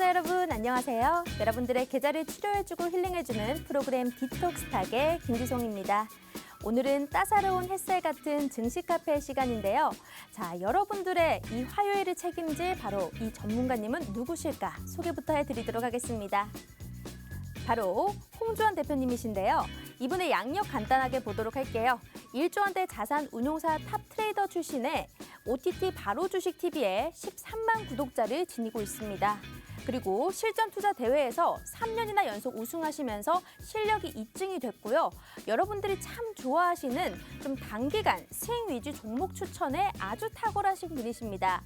시청자 여러분 안녕하세요. 여러분들의 계절을 치료해주고 힐링해주는 프로그램 디톡스탁의 김지송입니다. 오늘은 따사로운 햇살 같은 증식 카페 시간인데요. 자, 여러분들의 이 화요일을 책임질 바로 이 전문가님은 누구실까? 소개부터 해드리도록 하겠습니다. 바로 홍주원 대표님이신데요. 이분의 양력 간단하게 보도록 할게요. 1조 원대 자산 운용사 탑 트레이더 출신의 OTT 바로 주식 TV에 13만 구독자를 지니고 있습니다. 그리고 실전 투자 대회에서 3년이나 연속 우승하시면서 실력이 입증이 됐고요. 여러분들이 참 좋아하시는 좀 단기간 스윙 위주 종목 추천에 아주 탁월하신 분이십니다.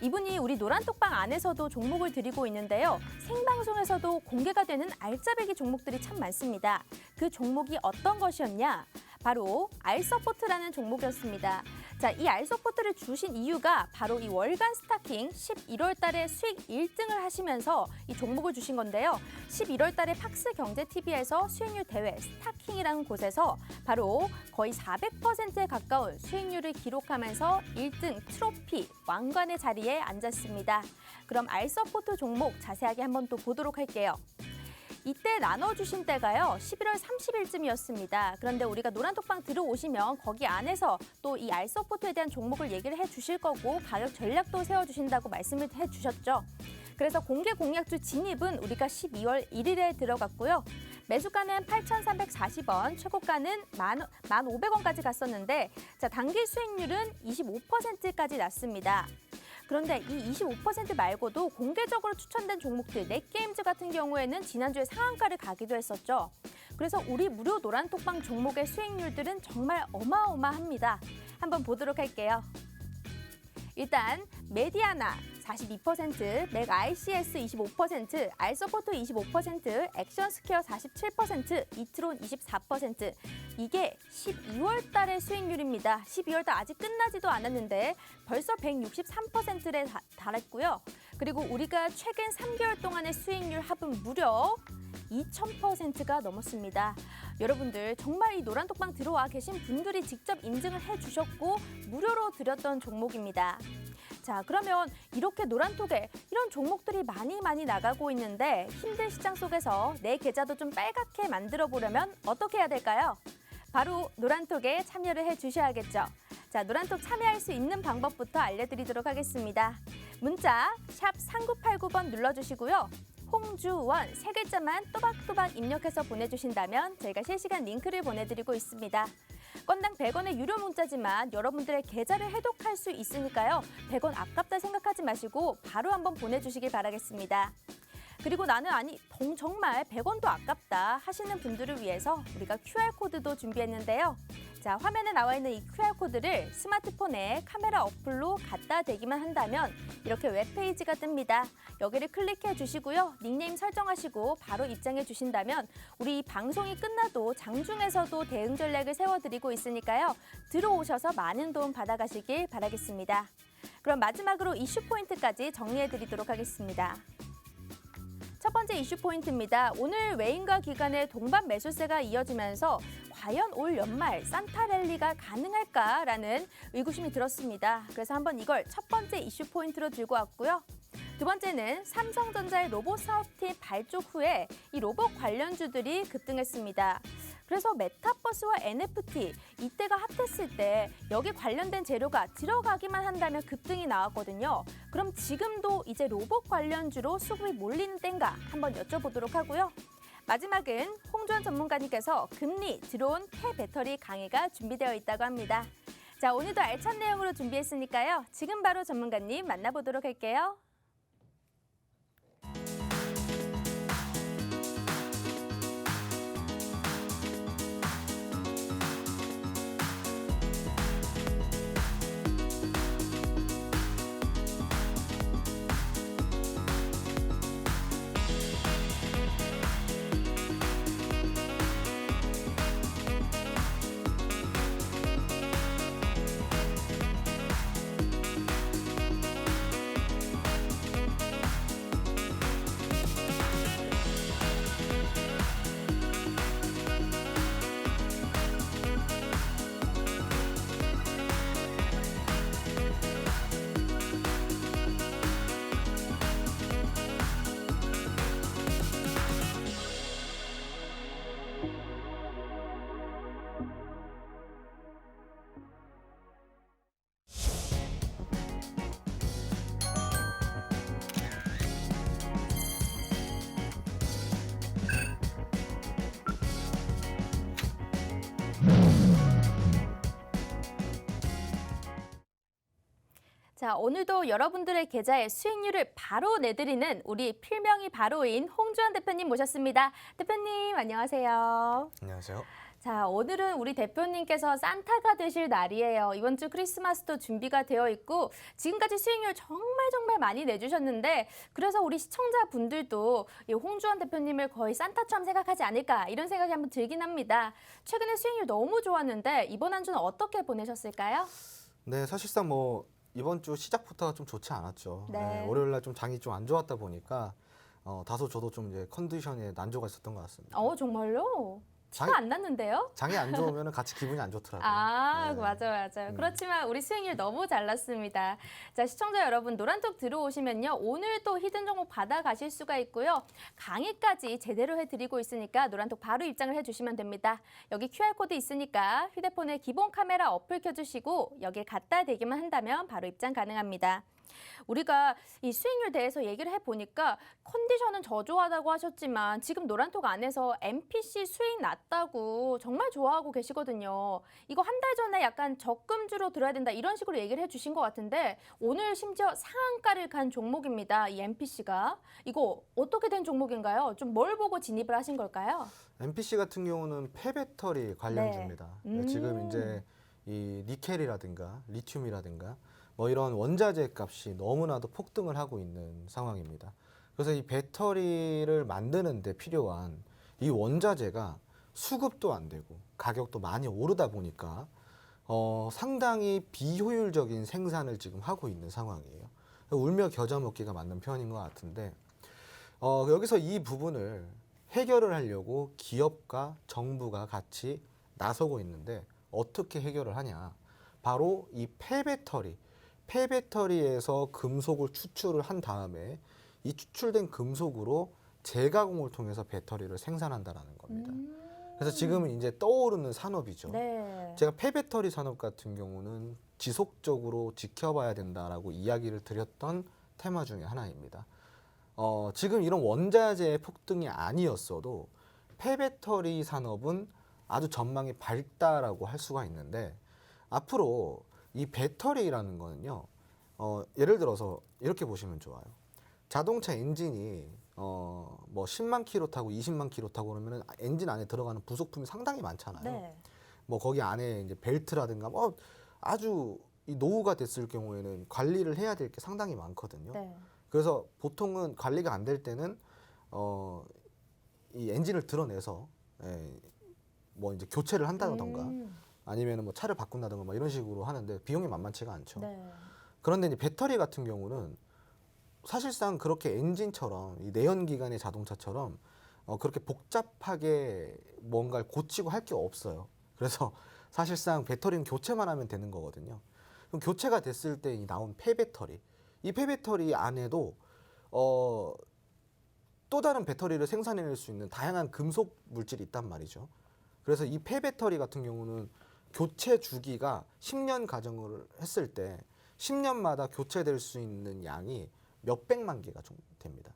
이분이 우리 노란톡방 안에서도 종목을 드리고 있는데요. 생방송에서도 공개가 되는 알짜배기 종목들이 참 많습니다. 그 종목이 어떤 것이었냐? 바로 알서포트라는 종목이었습니다. 자, 이 알서포트를 주신 이유가 바로 이 월간 스타킹 11월 달에 수익 1등을 하시면서 이 종목을 주신 건데요. 11월 달에 팍스경제TV에서 수익률 대회 스타킹이라는 곳에서 바로 거의 400%에 가까운 수익률을 기록하면서 1등 트로피 왕관의 자리에 앉았습니다. 그럼 알서포트 종목 자세하게 한번 또 보도록 할게요. 이때 나눠주신 때가요, 11월 30일쯤이었습니다. 그런데 우리가 노란톡방 들어오시면 거기 안에서 또 이 알서포트에 대한 종목을 얘기를 해주실 거고 가격 전략도 세워주신다고 말씀을 해주셨죠. 그래서 공개 공약주 진입은 우리가 12월 1일에 들어갔고요. 매수가는 8,340원, 최고가는 1,500원까지 갔었는데 자, 단기 수익률은 25%까지 났습니다. 그런데 이 25% 말고도 공개적으로 추천된 종목들 넷게임즈 같은 경우에는 지난주에 상한가를 가기도 했었죠. 그래서 우리 무료 노란톡방 종목의 수익률들은 정말 어마어마합니다. 한번 보도록 할게요. 일단 메디아나 42%, 맥 ICS 25%, 알서포트 25%, 액션스퀘어 47%, 이트론 24%. 이게 12월 달의 수익률입니다. 12월 달 아직 끝나지도 않았는데 벌써 163%에 달했고요. 그리고 우리가 최근 3개월 동안의 수익률 합은 무려 2000%가 넘었습니다. 여러분들 정말 이 노란톡방 들어와 계신 분들이 직접 인증을 해주셨고 무료로 드렸던 종목입니다. 자, 그러면 이렇게 노란톡에 이런 종목들이 많이 나가고 있는데 힘든 시장 속에서 내 계좌도 좀 빨갛게 만들어 보려면 어떻게 해야 될까요? 바로 노란톡에 참여를 해주셔야겠죠. 자, 노란톡 참여할 수 있는 방법부터 알려드리도록 하겠습니다. 문자 샵 3989번 눌러주시고요. 홍주원 세 글자만 또박또박 입력해서 보내주신다면 저희가 실시간 링크를 보내드리고 있습니다. 건당 100원의 유료 문자지만 여러분들의 계좌를 해독할 수 있으니까요. 100원 아깝다 생각하지 마시고 바로 한번 보내주시길 바라겠습니다. 그리고 나는 정말 100원도 아깝다 하시는 분들을 위해서 우리가 QR코드도 준비했는데요. 자, 화면에 나와 있는 이 QR코드를 스마트폰에 카메라 어플로 갖다 대기만 한다면 이렇게 웹페이지가 뜹니다. 여기를 클릭해 주시고요. 닉네임 설정하시고 바로 입장해 주신다면 우리 방송이 끝나도 장중에서도 대응 전략을 세워드리고 있으니까요. 들어오셔서 많은 도움 받아가시길 바라겠습니다. 그럼 마지막으로 이슈 포인트까지 정리해 드리도록 하겠습니다. 첫 번째 이슈 포인트입니다. 오늘 외인과 기관의 동반 매수세가 이어지면서 과연 올 연말 산타 랠리가 가능할까라는 의구심이 들었습니다. 그래서 한번 이걸 첫 번째 이슈 포인트로 들고 왔고요. 두 번째는 삼성전자의 로봇 사업팀 발족 후에 이 로봇 관련주들이 급등했습니다. 그래서 메타버스와 NFT 이때가 핫했을 때 여기 관련된 재료가 들어가기만 한다면 급등이 나왔거든요. 그럼 지금도 이제 로봇 관련주로 수급이 몰리는 때인가 한번 여쭤보도록 하고요. 마지막은 홍주원 전문가님께서 금리 들어온 폐배터리 강의가 준비되어 있다고 합니다. 자, 오늘도 알찬 내용으로 준비했으니까요. 지금 바로 전문가님 만나보도록 할게요. 자, 오늘도 여러분들의 계좌에 수익률을 바로 내드리는 우리 필명이 바로인 홍주환 대표님 모셨습니다. 대표님, 안녕하세요. 안녕하세요. 자, 오늘은 우리 대표님께서 산타가 되실 날이에요. 이번 주 크리스마스도 준비가 되어 있고 지금까지 수익률 정말 많이 내주셨는데 그래서 우리 시청자분들도 이 홍주환 대표님을 거의 산타처럼 생각하지 않을까 이런 생각이 한번 들긴 합니다. 최근에 수익률 너무 좋았는데 이번 한 주는 어떻게 보내셨을까요? 네, 사실상 뭐 이번 주 시작부터가 좀 좋지 않았죠. 네. 월요일 날 좀 장이 좀 안 좋았다 보니까 다소 저도 좀 이제 컨디션에 난조가 있었던 것 같습니다. 정말요? 티가 장- 안 났는데요? 장이 안 좋으면 같이 기분이 안 좋더라고요. 아, 네. 맞아요. 그렇지만 우리 수익률 너무 잘 났습니다. 자, 시청자 여러분, 노란톡 들어오시면요. 오늘 또 히든 종목 받아가실 수가 있고요. 강의까지 제대로 해드리고 있으니까 노란톡 바로 입장을 해주시면 됩니다. 여기 QR코드 있으니까 휴대폰에 기본 카메라 어플 켜주시고 여기에 갖다 대기만 한다면 바로 입장 가능합니다. 우리가 이 수익률 대해서 얘기를 해보니까 컨디션은 저조하다고 하셨지만 지금 노란톡 안에서 MPC 수익 났다고 정말 좋아하고 계시거든요. 이거 한 달 전에 약간 적금주로 들어야 된다 이런 식으로 얘기를 해주신 것 같은데 오늘 심지어 상한가를 간 종목입니다. 이 MPC가. 이거 어떻게 된 종목인가요? 좀 뭘 보고 진입을 하신 걸까요? MPC 같은 경우는 폐배터리 관련주입니다. 네. 지금 이제 이 니켈이라든가 리튬이라든가 뭐 이런 원자재 값이 너무나도 폭등을 하고 있는 상황입니다. 그래서 이 배터리를 만드는 데 필요한 이 원자재가 수급도 안 되고 가격도 많이 오르다 보니까 상당히 비효율적인 생산을 지금 하고 있는 상황이에요. 울며 겨자 먹기가 맞는 표현인 것 같은데 여기서 이 부분을 해결을 하려고 기업과 정부가 같이 나서고 있는데 어떻게 해결을 하냐. 바로 이 폐배터리에서 금속을 추출을 한 다음에 이 추출된 금속으로 재가공을 통해서 배터리를 생산한다라는 겁니다. 그래서 지금은 이제 떠오르는 산업이죠. 네. 제가 폐배터리 산업 같은 경우는 지속적으로 지켜봐야 된다라고 이야기를 드렸던 테마 중에 하나입니다. 지금 이런 원자재의 폭등이 아니었어도 폐배터리 산업은 아주 전망이 밝다라고 할 수가 있는데 앞으로 이 배터리라는 거는요, 예를 들어서 이렇게 보시면 좋아요. 자동차 엔진이 뭐 10만 킬로 타고 20만 킬로 타고 그러면은 엔진 안에 들어가는 부속품이 상당히 많잖아요. 네. 뭐 거기 안에 이제 벨트라든가 뭐 아주 이 노후가 됐을 경우에는 관리를 해야 될 게 상당히 많거든요. 네. 그래서 보통은 관리가 안 될 때는 이 엔진을 드러내서 뭐 이제 교체를 한다던가 아니면 뭐 차를 바꾼다던가 뭐 이런 식으로 하는데 비용이 만만치가 않죠. 네. 그런데 이제 배터리 같은 경우는 사실상 그렇게 엔진처럼 이 내연기관의 자동차처럼 그렇게 복잡하게 뭔가를 고치고 할 게 없어요. 그래서 사실상 배터리는 교체만 하면 되는 거거든요. 그럼 교체가 됐을 때 나온 폐배터리, 이 폐배터리 안에도 또 다른 배터리를 생산해낼 수 있는 다양한 금속 물질이 있단 말이죠. 그래서 이 폐배터리 같은 경우는 교체 주기가 10년 가정을 했을 때 10년마다 교체될 수 있는 양이 몇백만 개가 좀 됩니다.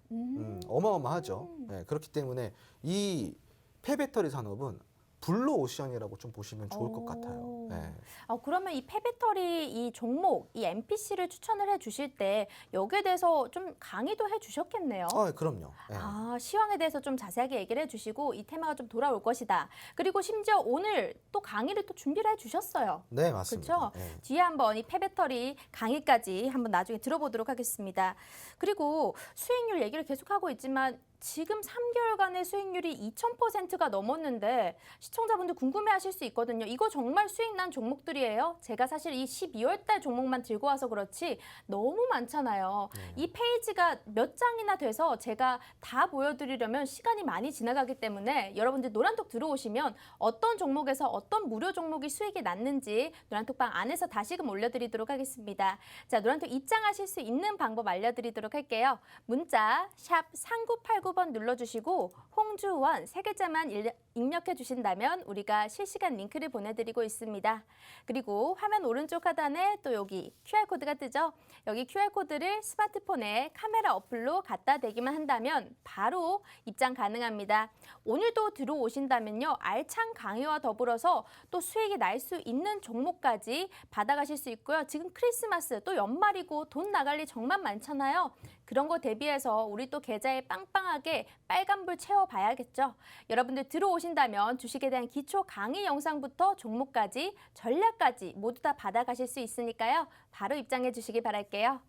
어마어마하죠. 네, 그렇기 때문에 이 폐배터리 산업은 블루오션이라고 좀 보시면 좋을 것 같아요. 네. 그러면 이 폐배터리 이 종목, 이 MPC를 추천을 해 주실 때 여기에 대해서 좀 강의도 해 주셨겠네요. 그럼요. 네. 시황에 대해서 좀 자세하게 얘기를 해 주시고 이 테마가 좀 돌아올 것이다. 그리고 심지어 오늘 또 강의를 또 준비를 해 주셨어요. 네, 맞습니다. 그렇죠? 네. 뒤에 한번 이 폐배터리 강의까지 한번 나중에 들어보도록 하겠습니다. 그리고 수익률 얘기를 계속하고 있지만 지금 3개월간의 수익률이 2000%가 넘었는데 시청자분들 궁금해하실 수 있거든요. 이거 정말 수익 난 종목들이에요? 제가 사실 이 12월 달 종목만 들고 와서 그렇지 너무 많잖아요. 이 페이지가 몇 장이나 돼서 제가 다 보여드리려면 시간이 많이 지나가기 때문에 여러분들 노란톡 들어오시면 어떤 종목에서 어떤 무료 종목이 수익이 났는지 노란톡방 안에서 다시금 올려드리도록 하겠습니다. 자, 노란톡 입장하실 수 있는 방법 알려드리도록 할게요. 문자 샵 3989 후번 눌러주시고 홍주원 세 글자만 입력해 주신다면 우리가 실시간 링크를 보내드리고 있습니다. 그리고 화면 오른쪽 하단에 또 여기 QR코드가 뜨죠. 여기 QR코드를 스마트폰에 카메라 어플로 갖다 대기만 한다면 바로 입장 가능합니다. 오늘도 들어오신다면요. 알찬 강의와 더불어서 또 수익이 날 수 있는 종목까지 받아가실 수 있고요. 지금 크리스마스 또 연말이고 돈 나갈 일 정말 많잖아요. 그런 거 대비해서 우리 또 계좌에 빵빵하게 빨간불 채워봐야겠죠. 여러분들 들어오신다면 주식에 대한 기초 강의 영상부터 종목까지 전략까지 모두 다 받아가실 수 있으니까요. 바로 입장해 주시기 바랄게요.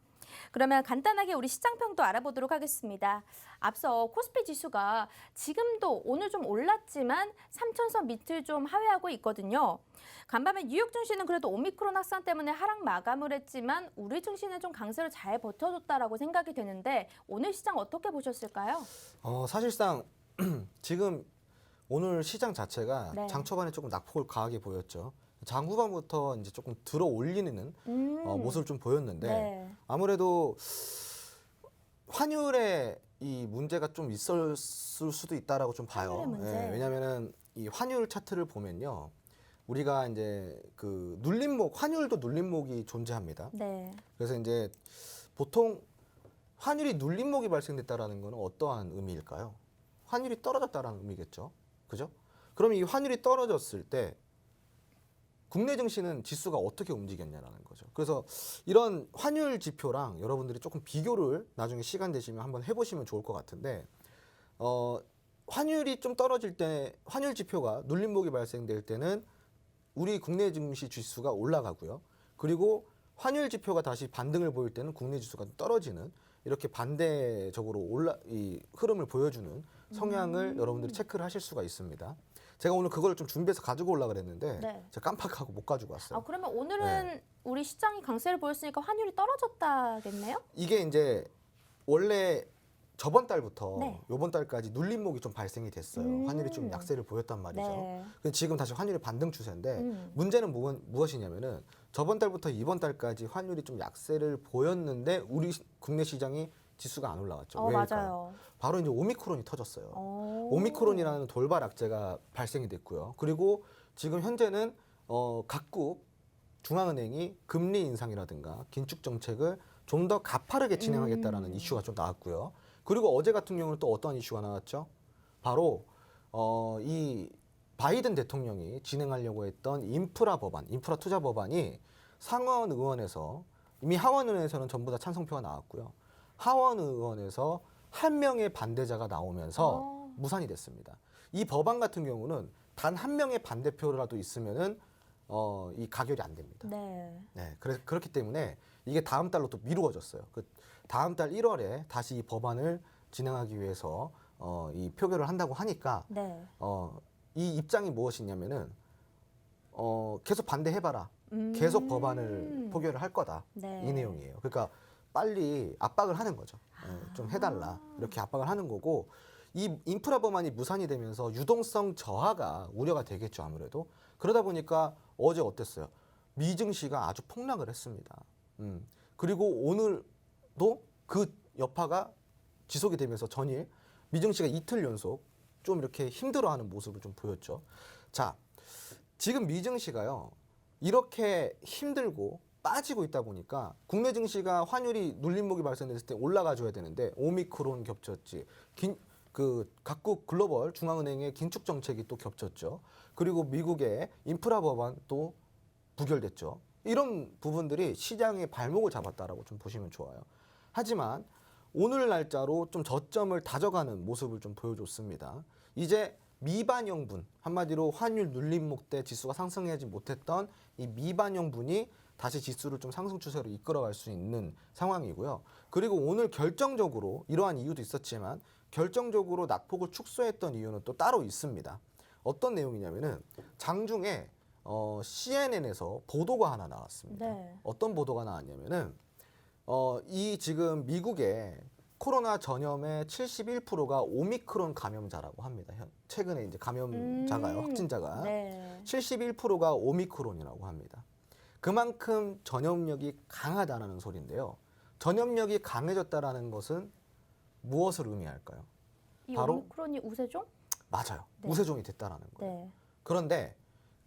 그러면 간단하게 우리 시장평도 알아보도록 하겠습니다. 앞서 코스피 지수가 지금도 오늘 좀 올랐지만 3,000선 밑을 좀 하회하고 있거든요. 간밤에 뉴욕 증시는 그래도 오미크론 확산 때문에 하락 마감을 했지만 우리 증시는 좀 강세를 잘 버텨줬다라고 생각이 되는데 오늘 시장 어떻게 보셨을까요? 사실상 지금 오늘 시장 자체가 네. 장 초반에 조금 낙폭을 강하게 보였죠. 장 후반부터 이제 조금 들어 올리는 모습을 좀 보였는데 네. 아무래도 환율에 이 문제가 좀 있었을 수도 있다라고 좀 봐요. 환율의 문제. 왜냐하면은 이 환율 차트를 보면요, 우리가 이제 그 눌림목, 환율도 눌림목이 존재합니다. 네. 그래서 이제 보통 환율이 눌림목이 발생됐다라는 것은 어떠한 의미일까요? 환율이 떨어졌다라는 의미겠죠. 그죠? 그럼 이 환율이 떨어졌을 때 국내 증시는 지수가 어떻게 움직였냐라는 거죠. 그래서 이런 환율 지표랑 여러분들이 조금 비교를 나중에 시간 되시면 한번 해보시면 좋을 것 같은데, 환율이 좀 떨어질 때, 환율 지표가 눌림목이 발생될 때는 우리 국내 증시 지수가 올라가고요. 그리고 환율 지표가 다시 반등을 보일 때는 국내 지수가 떨어지는, 이렇게 반대적으로 이 흐름을 보여주는 성향을 여러분들이 체크를 하실 수가 있습니다. 제가 오늘 그걸 좀 준비해서 가지고 오려고 그랬는데 네. 제가 깜빡하고 못 가지고 왔어요. 그러면 오늘은 네. 우리 시장이 강세를 보였으니까 환율이 떨어졌다겠네요? 이게 이제 원래 저번 달부터 네. 이번 달까지 눌림목이 좀 발생이 됐어요. 환율이 좀 약세를 보였단 말이죠. 네. 근데 지금 다시 환율이 반등 추세인데 음. 문제는 무엇이냐면은 저번 달부터 이번 달까지 환율이 좀 약세를 보였는데 우리 국내 시장이 지수가 안 올라갔죠. 왜일까요? 맞아요. 바로 이제 오미크론이 터졌어요. 오. 오미크론이라는 돌발 악재가 발생이 됐고요. 그리고 지금 현재는 각국 중앙은행이 금리 인상이라든가 긴축 정책을 좀 더 가파르게 진행하겠다라는 이슈가 좀 나왔고요. 그리고 어제 같은 경우는 또 어떤 이슈가 나왔죠? 바로 이 바이든 대통령이 진행하려고 했던 인프라 법안, 인프라 투자 법안이 상원 의원에서, 이미 하원 의원에서는 전부 다 찬성표가 나왔고요. 하원 의원에서 한 명의 반대자가 나오면서 무산이 됐습니다. 이 법안 같은 경우는 단 한 명의 반대표라도 있으면은 이 가결이 안 됩니다. 네. 네, 그렇기 때문에 이게 다음 달로 또 미루어졌어요. 그 다음 달 1월에 다시 이 법안을 진행하기 위해서 이 표결을 한다고 하니까 네. 이 입장이 무엇이냐면은 계속 반대해봐라. 계속 법안을 표결을 할 거다. 네. 이 내용이에요. 그러니까 빨리 압박을 하는 거죠. 좀 해달라. 이렇게 압박을 하는 거고, 이 인프라 법안이 무산이 되면서 유동성 저하가 우려가 되겠죠, 아무래도. 그러다 보니까 어제 어땠어요? 미증시가 아주 폭락을 했습니다. 그리고 오늘도 그 여파가 지속이 되면서 전일 미증시가 이틀 연속 좀 이렇게 힘들어하는 모습을 좀 보였죠. 자, 지금 미증시가요, 이렇게 힘들고 빠지고 있다 보니까 국내 증시가 환율이 눌림목이 발생됐을 때 올라가줘야 되는데 오미크론 겹쳤지, 그 각국 글로벌 중앙은행의 긴축 정책이 또 겹쳤죠. 그리고 미국의 인프라 법안 또 부결됐죠. 이런 부분들이 시장의 발목을 잡았다라고 좀 보시면 좋아요. 하지만 오늘 날짜로 좀 저점을 다져가는 모습을 좀 보여줬습니다. 이제 미반영분, 한마디로 환율 눌림목 때 지수가 상승하지 못했던 이 미반영분이 다시 지수를 좀 상승 추세로 이끌어갈 수 있는 상황이고요. 그리고 오늘 결정적으로, 이러한 이유도 있었지만 결정적으로 낙폭을 축소했던 이유는 또 따로 있습니다. 어떤 내용이냐면은 장중에 CNN에서 보도가 하나 나왔습니다. 네. 어떤 보도가 나왔냐면은 이 지금 미국의 코로나 전염의 71%가 오미크론 감염자라고 합니다. 최근에 이제 감염자가요, 확진자가 네. 71%가 오미크론이라고 합니다. 그만큼 전염력이 강하다는 소리인데요. 전염력이 강해졌다라는 것은 무엇을 의미할까요? 이 바로 오미크론이 우세종? 맞아요. 네. 우세종이 됐다라는 거예요. 네. 그런데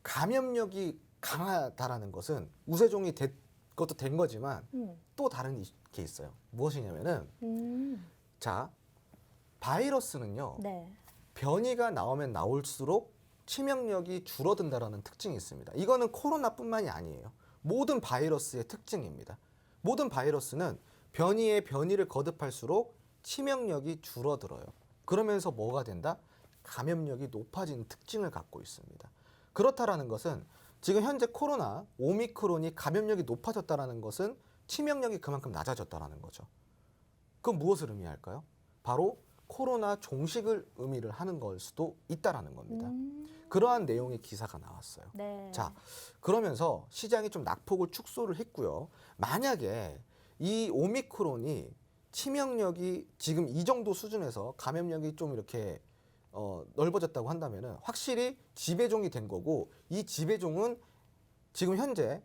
감염력이 강하다라는 것은 우세종이 된 것도 된 거지만 또 다른 게 있어요. 무엇이냐면은 자, 바이러스는요. 네. 변이가 나오면 나올수록 치명력이 줄어든다라는 특징이 있습니다. 이거는 코로나뿐만이 아니에요. 모든 바이러스의 특징입니다. 모든 바이러스는 변이에 변이를 거듭할수록 치명력이 줄어들어요. 그러면서 뭐가 된다? 감염력이 높아지는 특징을 갖고 있습니다. 그렇다라는 것은 지금 현재 코로나 오미크론이 감염력이 높아졌다라는 것은 치명력이 그만큼 낮아졌다라는 거죠. 그럼 무엇을 의미할까요? 바로 코로나 종식을 의미를 하는 걸 수도 있다라는 겁니다. 그러한 내용의 기사가 나왔어요. 네. 자, 그러면서 시장이 좀 낙폭을 축소를 했고요. 만약에 이 오미크론이 치명력이 지금 이 정도 수준에서 감염력이 좀 이렇게 넓어졌다고 한다면은 확실히 지배종이 된 거고, 이 지배종은 지금 현재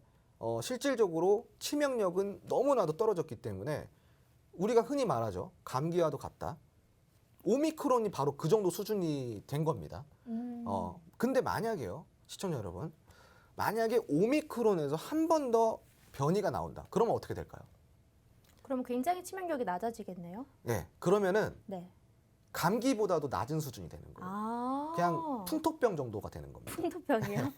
실질적으로 치명력은 너무나도 떨어졌기 때문에 우리가 흔히 말하죠. 감기와도 같다. 오미크론이 바로 그 정도 수준이 된 겁니다. 근데 만약에요, 시청자 여러분, 만약에 오미크론에서 한 번 더 변이가 나온다. 그러면 어떻게 될까요? 그럼 굉장히 치명력이 낮아지겠네요. 네, 그러면은 네. 감기보다도 낮은 수준이 되는 거예요. 아. 그냥 풍토병 정도가 되는 겁니다. 풍토병이요?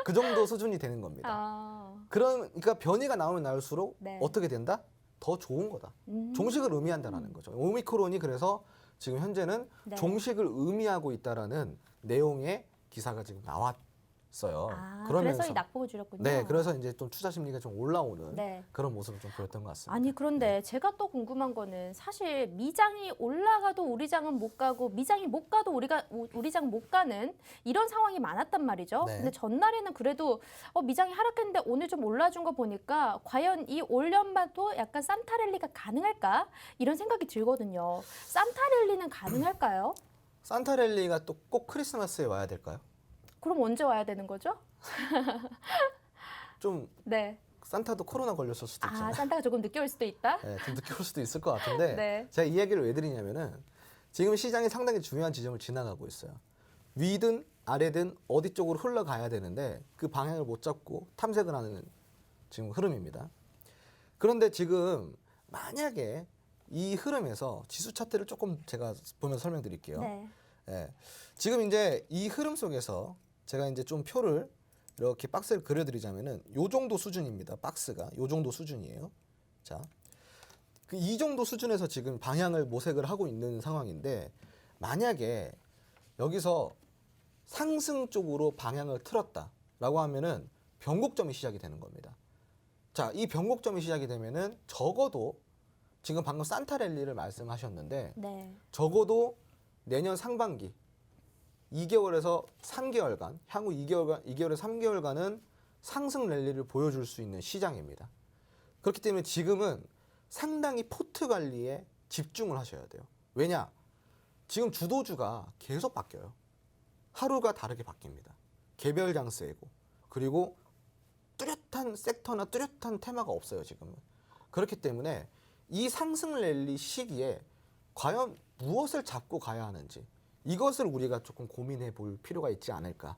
그 정도 수준이 되는 겁니다. 아. 그러니까 변이가 나오면 나올수록 네. 어떻게 된다? 더 좋은 거다. 종식을 의미한다는 거죠. 오미크론이 그래서 지금 현재는 네. 종식을 의미하고 있다라는 내용의 기사가 지금 나왔어요. 아, 그러면서 그래서 이 낙폭을 줄였군요. 네, 그래서 이제 좀 투자 심리가 좀 올라오는 네. 그런 모습을 좀 보였던 것 같습니다. 아니 그런데 제가 또 궁금한 거는 사실 미장이 올라가도 우리 장은 못 가고 미장이 못 가도 우리 장 못 가는 이런 상황이 많았단 말이죠. 네. 근데 전날에는 그래도 미장이 하락했는데 오늘 좀 올라준 거 보니까 과연 이 올연마도 약간 산타랠리가 가능할까 이런 생각이 들거든요. 산타랠리는 가능할까요? 산타랠리가 또 꼭 크리스마스에 와야 될까요? 그럼 언제 와야 되는 거죠? 좀 네. 산타도 코로나 걸렸을 수도 있잖아요. 아 산타가 조금 늦게 올 수도 있다. 네, 좀 늦게 올 수도 있을 것 같은데 네. 제가 이 얘기를 왜 드리냐면은 지금 시장이 상당히 중요한 지점을 지나가고 있어요. 위든 아래든 어디 쪽으로 흘러가야 되는데 그 방향을 못 잡고 탐색을 하는 지금 흐름입니다. 그런데 지금 만약에 이 흐름에서 지수 차트를 조금 제가 보면서 설명드릴게요. 네. 예. 지금 이제 이 흐름 속에서 제가 이제 좀 표를 이렇게 박스를 그려드리자면은 요 정도 수준입니다. 박스가 요 정도 수준이에요. 자, 그 이 정도 수준에서 지금 방향을 모색을 하고 있는 상황인데 만약에 여기서 상승 쪽으로 방향을 틀었다라고 하면은 변곡점이 시작이 되는 겁니다. 자, 이 변곡점이 시작이 되면은 적어도 지금 방금 산타랠리를 말씀하셨는데 네. 적어도 내년 상반기 2개월에서 3개월간, 향후 2개월에서 3개월간은 상승 랠리를 보여줄 수 있는 시장입니다. 그렇기 때문에 지금은 상당히 포트 관리에 집중을 하셔야 돼요. 왜냐? 지금 주도주가 계속 바뀌어요. 하루가 다르게 바뀝니다. 개별 장세이고 그리고 뚜렷한 섹터나 뚜렷한 테마가 없어요, 지금은. 그렇기 때문에 이 상승 랠리 시기에 과연 무엇을 잡고 가야 하는지 이것을 우리가 조금 고민해 볼 필요가 있지 않을까.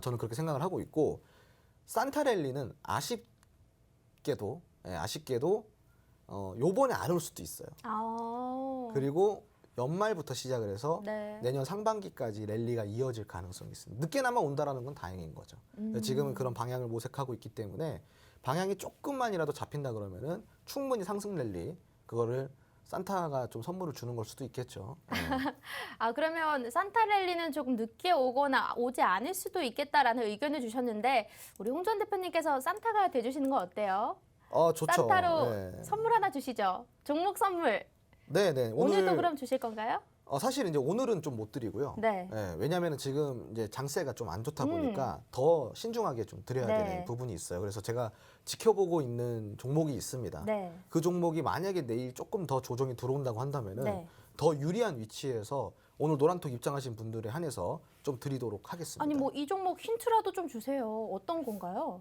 저는 그렇게 생각을 하고 있고 산타랠리는 아쉽게도 요번에 안 올 수도 있어요. 아. 그리고 연말부터 시작을 해서 네. 내년 상반기까지 랠리가 이어질 가능성이 있습니다. 늦게나마 온다라는 건 다행인 거죠. 지금은 그런 방향을 모색하고 있기 때문에 방향이 조금만이라도 잡힌다 그러면은 충분히 상승 랠리 그거를 산타가 좀 선물을 주는 걸 수도 있겠죠. 네. 아 그러면 산타랠리는 조금 늦게 오거나 오지 않을 수도 있겠다라는 의견을 주셨는데 우리 홍 전 대표님께서 산타가 돼주시는 거 어때요? 좋죠. 산타로 네. 선물 하나 주시죠. 종목 선물. 네. 오늘도 그럼 주실 건가요? 사실 이제 오늘은 좀 못 드리고요. 네. 왜냐하면 지금 이제 장세가 좀 안 좋다 보니까 더 신중하게 좀 드려야 네. 되는 부분이 있어요. 그래서 제가 지켜보고 있는 종목이 있습니다. 네. 그 종목이 만약에 내일 조금 더 조정이 들어온다고 한다면은 네. 더 유리한 위치에서 오늘 노란톡 입장하신 분들에 한해서 좀 드리도록 하겠습니다. 아니 뭐 이 종목 힌트라도 좀 주세요. 어떤 건가요?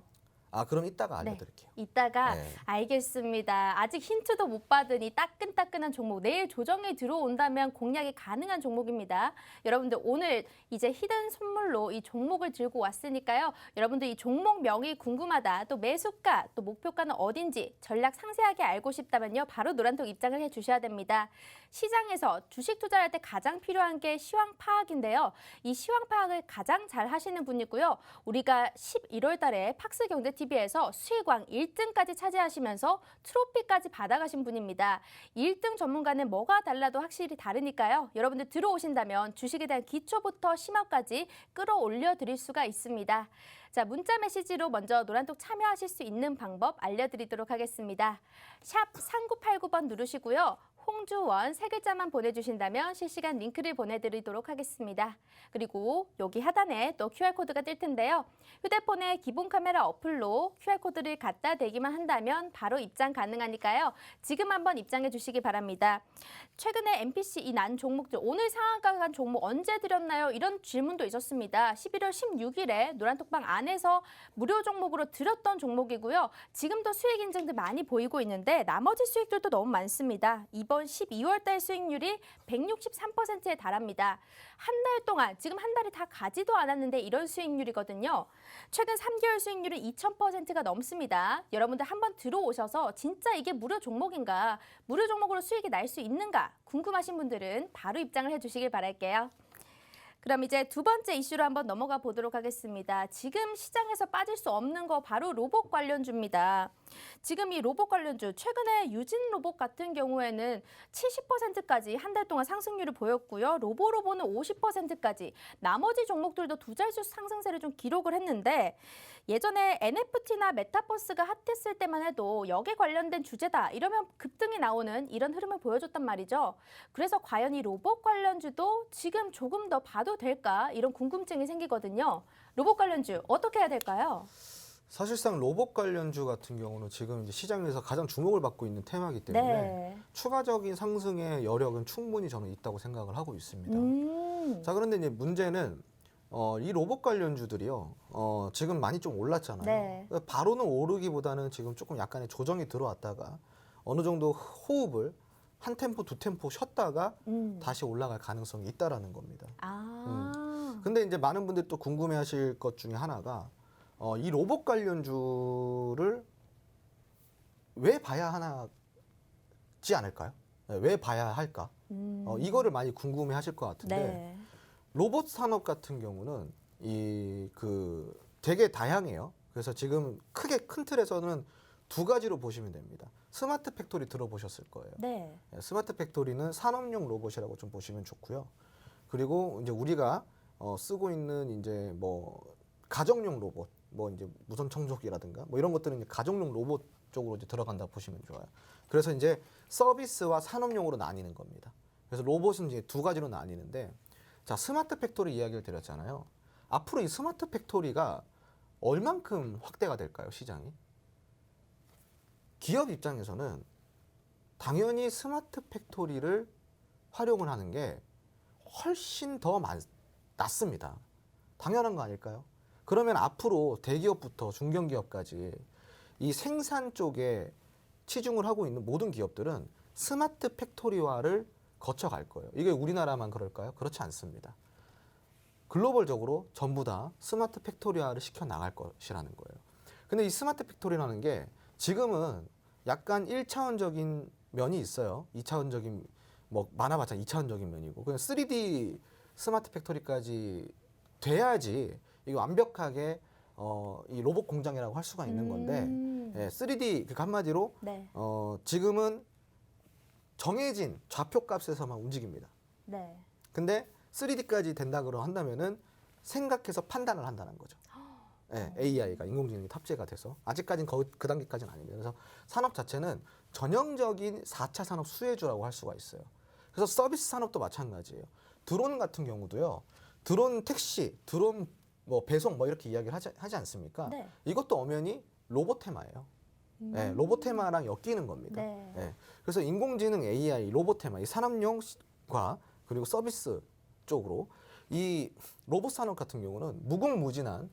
아, 그럼 이따가 네. 알려드릴게요. 이따가 네. 알겠습니다. 아직 힌트도 못 받으니 따끈따끈한 종목 내일 조정이 들어온다면 공략이 가능한 종목입니다. 여러분들 오늘 이제 히든 선물로 이 종목을 들고 왔으니까요. 여러분들 이 종목 명이 궁금하다, 또 매수가, 또 목표가는 어딘지 전략 상세하게 알고 싶다면요. 바로 노란톡 입장을 해주셔야 됩니다. 시장에서 주식 투자를 할 때 가장 필요한 게 시황 파악인데요. 이 시황 파악을 가장 잘 하시는 분이고요. 우리가 11월 달에 팍스경제TV에서 수익왕 1등까지 차지하시면서 트로피까지 받아가신 분입니다. 1등 전문가는 뭐가 달라도 확실히 다르니까요. 여러분들 들어오신다면 주식에 대한 기초부터 심화까지 끌어올려 드릴 수가 있습니다. 자, 문자 메시지로 먼저 노란톡 참여하실 수 있는 방법 알려드리도록 하겠습니다. 샵 3989번 누르시고요. 홍주원 세 글자만 보내주신다면 실시간 링크를 보내드리도록 하겠습니다. 그리고 여기 하단에 또 QR코드가 뜰 텐데요. 휴대폰에 기본 카메라 어플로 QR코드를 갖다 대기만 한다면 바로 입장 가능하니까요. 지금 한번 입장해 주시기 바랍니다. 최근에 MPC 이 난 종목들 오늘 상한가 간 종목 언제 드렸나요? 이런 질문도 있었습니다. 11월 16일에 노란톡방 안에서 무료 종목으로 드렸던 종목이고요. 지금도 수익 인증들 많이 보이고 있는데 나머지 수익들도 너무 많습니다. 이번 12월 달 수익률이 163%에 달합니다. 한 달 동안 지금 한 달이 다 가지도 않았는데 이런 수익률이거든요. 최근 3개월 수익률은 2000%가 넘습니다. 여러분들 한번 들어오셔서 진짜 이게 무료 종목인가, 무료 종목으로 수익이 날 수 있는가 궁금하신 분들은 바로 입장을 해주시길 바랄게요. 그럼 이제 두 번째 이슈로 한번 넘어가 보도록 하겠습니다. 지금 시장에서 빠질 수 없는 거 바로 로봇 관련주입니다. 지금 이 로봇 관련주 최근에 유진 로봇 같은 경우에는 70%까지 한 달 동안 상승률을 보였고요. 로보로보는 50%까지 나머지 종목들도 두 자릿수 상승세를 좀 기록을 했는데 예전에 NFT나 메타버스가 핫했을 때만 해도 여기에 관련된 주제다 이러면 급등이 나오는 이런 흐름을 보여줬단 말이죠. 그래서 과연 이 로봇 관련주도 지금 조금 더 봐도 될까 이런 궁금증이 생기거든요. 로봇 관련주 어떻게 해야 될까요? 사실상 로봇 관련주 같은 경우는 지금 이제 시장에서 가장 주목을 받고 있는 테마이기 때문에 네. 추가적인 상승의 여력은 충분히 저는 있다고 생각을 하고 있습니다. 자, 그런데 이제 문제는 이 로봇 관련주들이요, 지금 많이 좀 올랐잖아요. 네. 바로는 오르기보다는 지금 조금 약간의 조정이 들어왔다가 어느 정도 호흡을 한 템포, 두 템포 쉬었다가 다시 올라갈 가능성이 있다라는 겁니다. 근데 이제 많은 분들이 또 궁금해하실 것 중에 하나가 이 로봇 관련주를 왜 봐야 하지 않을까요? 네, 왜 봐야 할까? 이거를 많이 궁금해하실 것 같은데. 네. 로봇 산업 같은 경우는 되게 다양해요. 그래서 지금 크게 큰 틀에서는 두 가지로 보시면 됩니다. 스마트 팩토리 들어보셨을 거예요. 네. 스마트 팩토리는 산업용 로봇이라고 좀 보시면 좋고요. 그리고 이제 우리가 쓰고 있는 이제 뭐 가정용 로봇, 뭐 이제 무선 청소기라든가 뭐 이런 것들은 이제 가정용 로봇 쪽으로 이제 들어간다 보시면 좋아요. 그래서 이제 서비스와 산업용으로 나뉘는 겁니다. 그래서 로봇은 이제 두 가지로 나뉘는데, 자, 스마트 팩토리 이야기를 드렸잖아요. 앞으로 이 스마트 팩토리가 얼만큼 확대가 될까요, 시장이? 기업 입장에서는 당연히 스마트 팩토리를 활용을 하는 게 훨씬 더 낫습니다. 당연한 거 아닐까요? 그러면 앞으로 대기업부터 중견기업까지 이 생산 쪽에 치중을 하고 있는 모든 기업들은 스마트 팩토리화를 거쳐갈 거예요. 이게 우리나라만 그럴까요? 그렇지 않습니다. 글로벌적으로 전부 다 스마트 팩토리화를 시켜 나갈 것이라는 거예요. 근데 이 스마트 팩토리라는 게 지금은 약간 1차원적인 면이 있어요. 2차원적인, 뭐 많아봤자 2차원적인 면이고, 그냥 3D 스마트 팩토리까지 돼야지 이거 완벽하게 이 로봇 공장이라고 할 수가 있는 건데, 3D, 그러니까 한마디로 네. 지금은 정해진 좌표값에서만 움직입니다. 네. 근데 3D까지 된다 그러 한다면은 생각해서 판단을 한다는 거죠. 네, AI가 인공지능이 탑재가 돼서 아직까지는 그 단계까지는 아닙니다. 그래서 산업 자체는 전형적인 4차 산업 수혜주라고 할 수가 있어요. 그래서 서비스 산업도 마찬가지예요. 드론 같은 경우도요. 드론 택시, 드론 뭐 배송 뭐 이렇게 이야기를 하지 않습니까? 네. 이것도 엄연히 로봇 테마예요. 네, 로봇 테마랑 엮이는 겁니다. 네. 네. 그래서 인공지능, AI, 로봇 테마, 이 산업용과 그리고 서비스 쪽으로 이 로봇 산업 같은 경우는 무궁무진한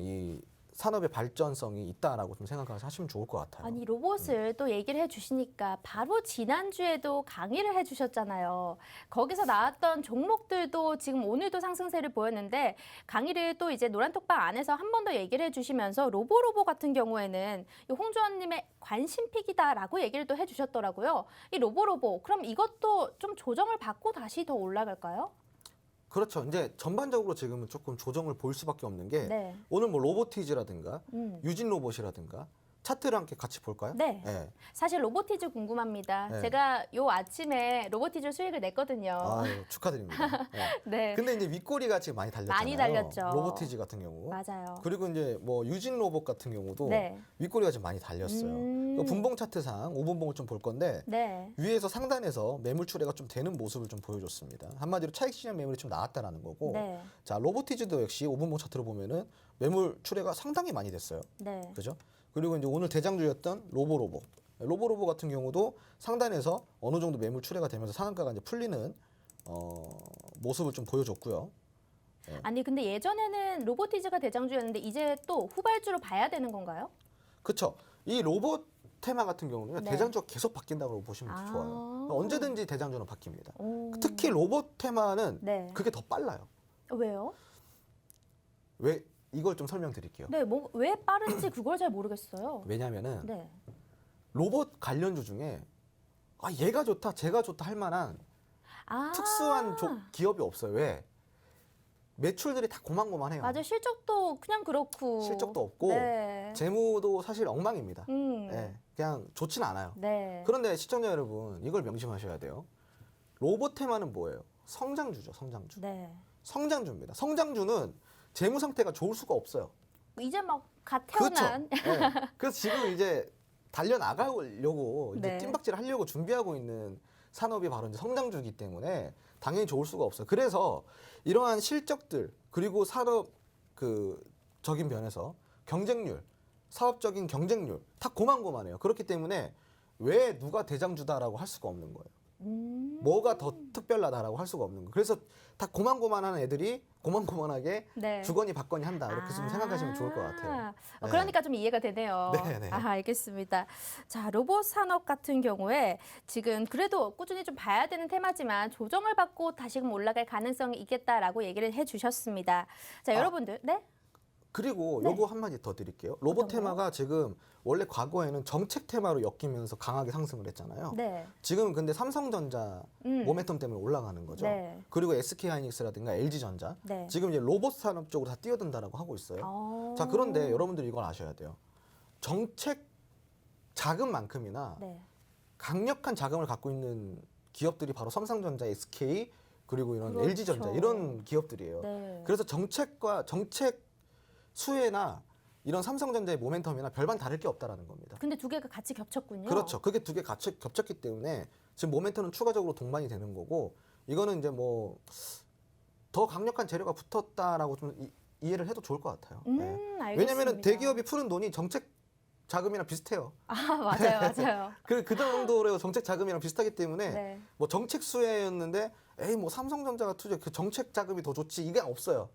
이 산업의 발전성이 있다라고 좀 생각을 하시면 좋을 것 같아요. 아니 로봇을 또 얘기를 해주시니까 바로 지난주에도 강의를 해주셨잖아요. 거기서 나왔던 종목들도 지금 오늘도 상승세를 보였는데 강의를 또 이제 노란톡방 안에서 한 번 더 얘기를 해주시면서 로보로보 같은 경우에는 이 홍주원님의 관심픽이다라고 얘기를 또 해주셨더라고요. 이 로보로보 그럼 이것도 좀 조정을 받고 다시 더 올라갈까요? 그렇죠. 이제 전반적으로 지금은 조금 조정을 볼 수밖에 없는 게 네. 오늘 뭐 로보티즈라든가 음. 유진 로봇이라든가 차트를 함께 같이 볼까요? 네. 네. 사실 로보티즈 궁금합니다. 네. 제가 요 아침에 로보티즈 수익을 냈거든요. 아유, 축하드립니다. 네. 네. 근데 이제 윗꼬리가 지금 많이 달렸잖아요. 많이 달렸죠. 로보티즈 같은 경우. 맞아요. 그리고 이제 뭐 유진 로봇 같은 경우도 네. 윗꼬리가 좀 많이 달렸어요. 그 분봉 차트상 5분봉을 좀 볼 건데 네. 위에서 상단에서 매물 출회가 좀 되는 모습을 좀 보여줬습니다. 한마디로 차익 시장 매물이 좀 나왔다라는 거고. 네. 자, 로보티즈도 역시 5분봉 차트로 보면은 매물 출회가 상당히 많이 됐어요. 네. 그죠? 그리고 이제 오늘 대장주였던 로보로보 같은 경우도 상단에서 어느 정도 매물 출회가 되면서 상한가가 이제 풀리는 모습을 좀 보여줬고요. 아니 근데 예전에는 로보티즈가 대장주였는데 이제 또 후발주로 봐야 되는 건가요? 그렇죠. 이 로봇 테마 같은 경우는 네. 대장주가 계속 바뀐다고 보시면 아. 좋아요. 언제든지 대장주는 바뀝니다. 오. 특히 로봇 테마는 네. 그게 더 빨라요. 왜요? 왜 이걸 좀 설명드릴게요. 네, 뭐 왜 빠른지 그걸 잘 모르겠어요. 왜냐하면은 네. 로봇 관련주 중에 아 얘가 좋다, 쟤가 좋다 할 만한 아. 특수한 기업이 없어요. 왜? 매출들이 다 고만고만해요. 맞아, 실적도 그냥 그렇고. 실적도 없고 네. 재무도 사실 엉망입니다. 음. 예, 그냥 좋진 않아요. 네. 그런데 시청자 여러분 이걸 명심하셔야 돼요. 로봇 테마는 뭐예요? 성장주죠, 성장주. 네. 성장주입니다. 성장주는 재무 상태가 좋을 수가 없어요. 이제 막 갓 그렇죠. 태어난. 예. 그래서 지금 이제 달려 나가려고 이제 네. 뜀박질 하려고 준비하고 있는 산업이 바로 이제 성장주이기 때문에 당연히 좋을 수가 없어요. 그래서 이러한 실적들 그리고 산업 적인 면에서 경쟁률, 사업적인 경쟁률 다 고만고만해요. 그렇기 때문에 왜 누가 대장주다라고 할 수가 없는 거예요. 뭐가 더 특별하다라고 할 수가 없는 거예요. 그래서 다 고만고만한 애들이 고만고만하게 네. 주거니 받거니 한다 이렇게 좀 생각하시면 좋을 것 같아요. 네. 그러니까 좀 이해가 되네요. 네, 네. 알겠습니다. 자, 로봇 산업 같은 경우에 지금 그래도 꾸준히 좀 봐야 되는 테마지만 조정을 받고 다시금 올라갈 가능성이 있겠다라고 얘기를 해주셨습니다. 자, 여러분들, 네? 그리고 네. 요거 한마디 더 드릴게요. 로봇 어떤 거요? 테마가 지금 원래 과거에는 정책 테마로 엮이면서 강하게 상승을 했잖아요. 네. 지금은 근데 삼성전자 모멘텀 때문에 올라가는 거죠. 네. 그리고 SK하이닉스라든가 LG전자 네. 지금 이제 로봇 산업 쪽으로 다 뛰어든다라고 하고 있어요. 자, 그런데 여러분들이 이걸 아셔야 돼요. 정책 자금만큼이나 네. 강력한 자금을 갖고 있는 기업들이 바로 삼성전자, SK 그리고 이런 그렇죠. LG전자 이런 기업들이에요. 네. 그래서 정책 수혜나 이런 삼성전자의 모멘텀이나 별반 다를 게 없다라는 겁니다. 근데 두 개가 같이 겹쳤군요. 그렇죠. 그게 두 개 같이 겹쳤기 때문에 지금 모멘텀은 추가적으로 동반이 되는 거고 이거는 이제 뭐 더 강력한 재료가 붙었다라고 좀 이해를 해도 좋을 것 같아요. 네. 알겠습니다. 왜냐하면 대기업이 푸는 돈이 정책 자금이랑 비슷해요. 아, 맞아요. 그 정도로 정책 자금이랑 비슷하기 때문에 네. 뭐 정책 수혜였는데 에이 뭐 삼성전자가 투자 그 정책 자금이 더 좋지 이게 없어요.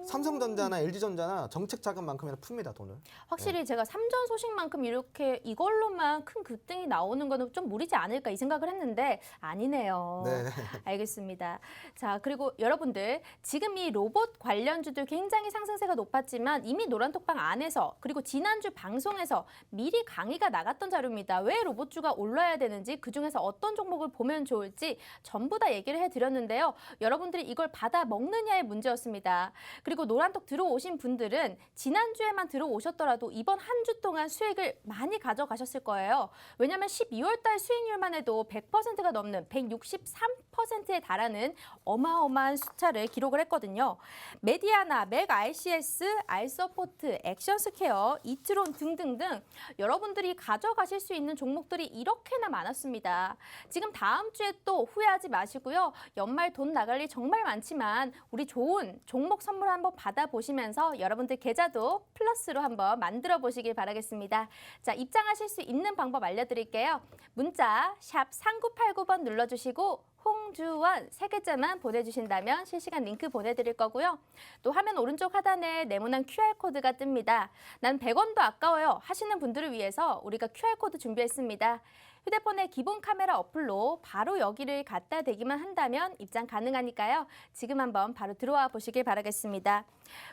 삼성전자나 LG전자나 정책 자금만큼이나 풉니다 돈을. 확실히 제가 삼전 소식만큼 이렇게 이걸로만 큰 급등이 나오는 거는 좀 무리지 않을까 이 생각을 했는데 아니네요. 네. 알겠습니다. 자, 그리고 여러분들 지금 이 로봇 관련주들 굉장히 상승세가 높았지만 이미 노란톡방 안에서 그리고 지난주 방송에서 미리 강의가 나갔던 자료입니다. 왜 로봇주가 올라야 되는지 그중에서 어떤 종목을 보면 좋을지 전부 다 얘기를 해드렸는데요. 여러분들이 이걸 받아 먹느냐의 문제였습니다. 그리고 노란톡 들어오신 분들은 지난주에만 들어오셨더라도 이번 한 주 동안 수익을 많이 가져가셨을 거예요. 왜냐하면 12월 달 수익률만 해도 100%가 넘는 163%에 달하는 어마어마한 숫자를 기록을 했거든요. 메디아나, 맥 ICS, 알서포트, 액션스퀘어, 이트론 등등등 여러분들이 가져가실 수 있는 종목들이 이렇게나 많았습니다. 지금 다음 주에 또 후회하지 마시고요. 연말 돈 나갈 일 정말 많지만 우리 좋은 종목 선물 한번 받아보시면서 여러분들 계좌도 플러스로 한번 만들어 보시길 바라겠습니다. 자, 입장하실 수 있는 방법 알려드릴게요. 문자 샵 3989번 눌러주시고 황주원 세 글자만 보내주신다면 실시간 링크 보내드릴 거고요. 또 화면 오른쪽 하단에 네모난 QR코드가 뜹니다. 난 100원도 아까워요 하시는 분들을 위해서 우리가 QR코드 준비했습니다. 휴대폰의 기본 카메라 어플로 바로 여기를 갖다 대기만 한다면 입장 가능하니까요. 지금 한번 바로 들어와 보시길 바라겠습니다.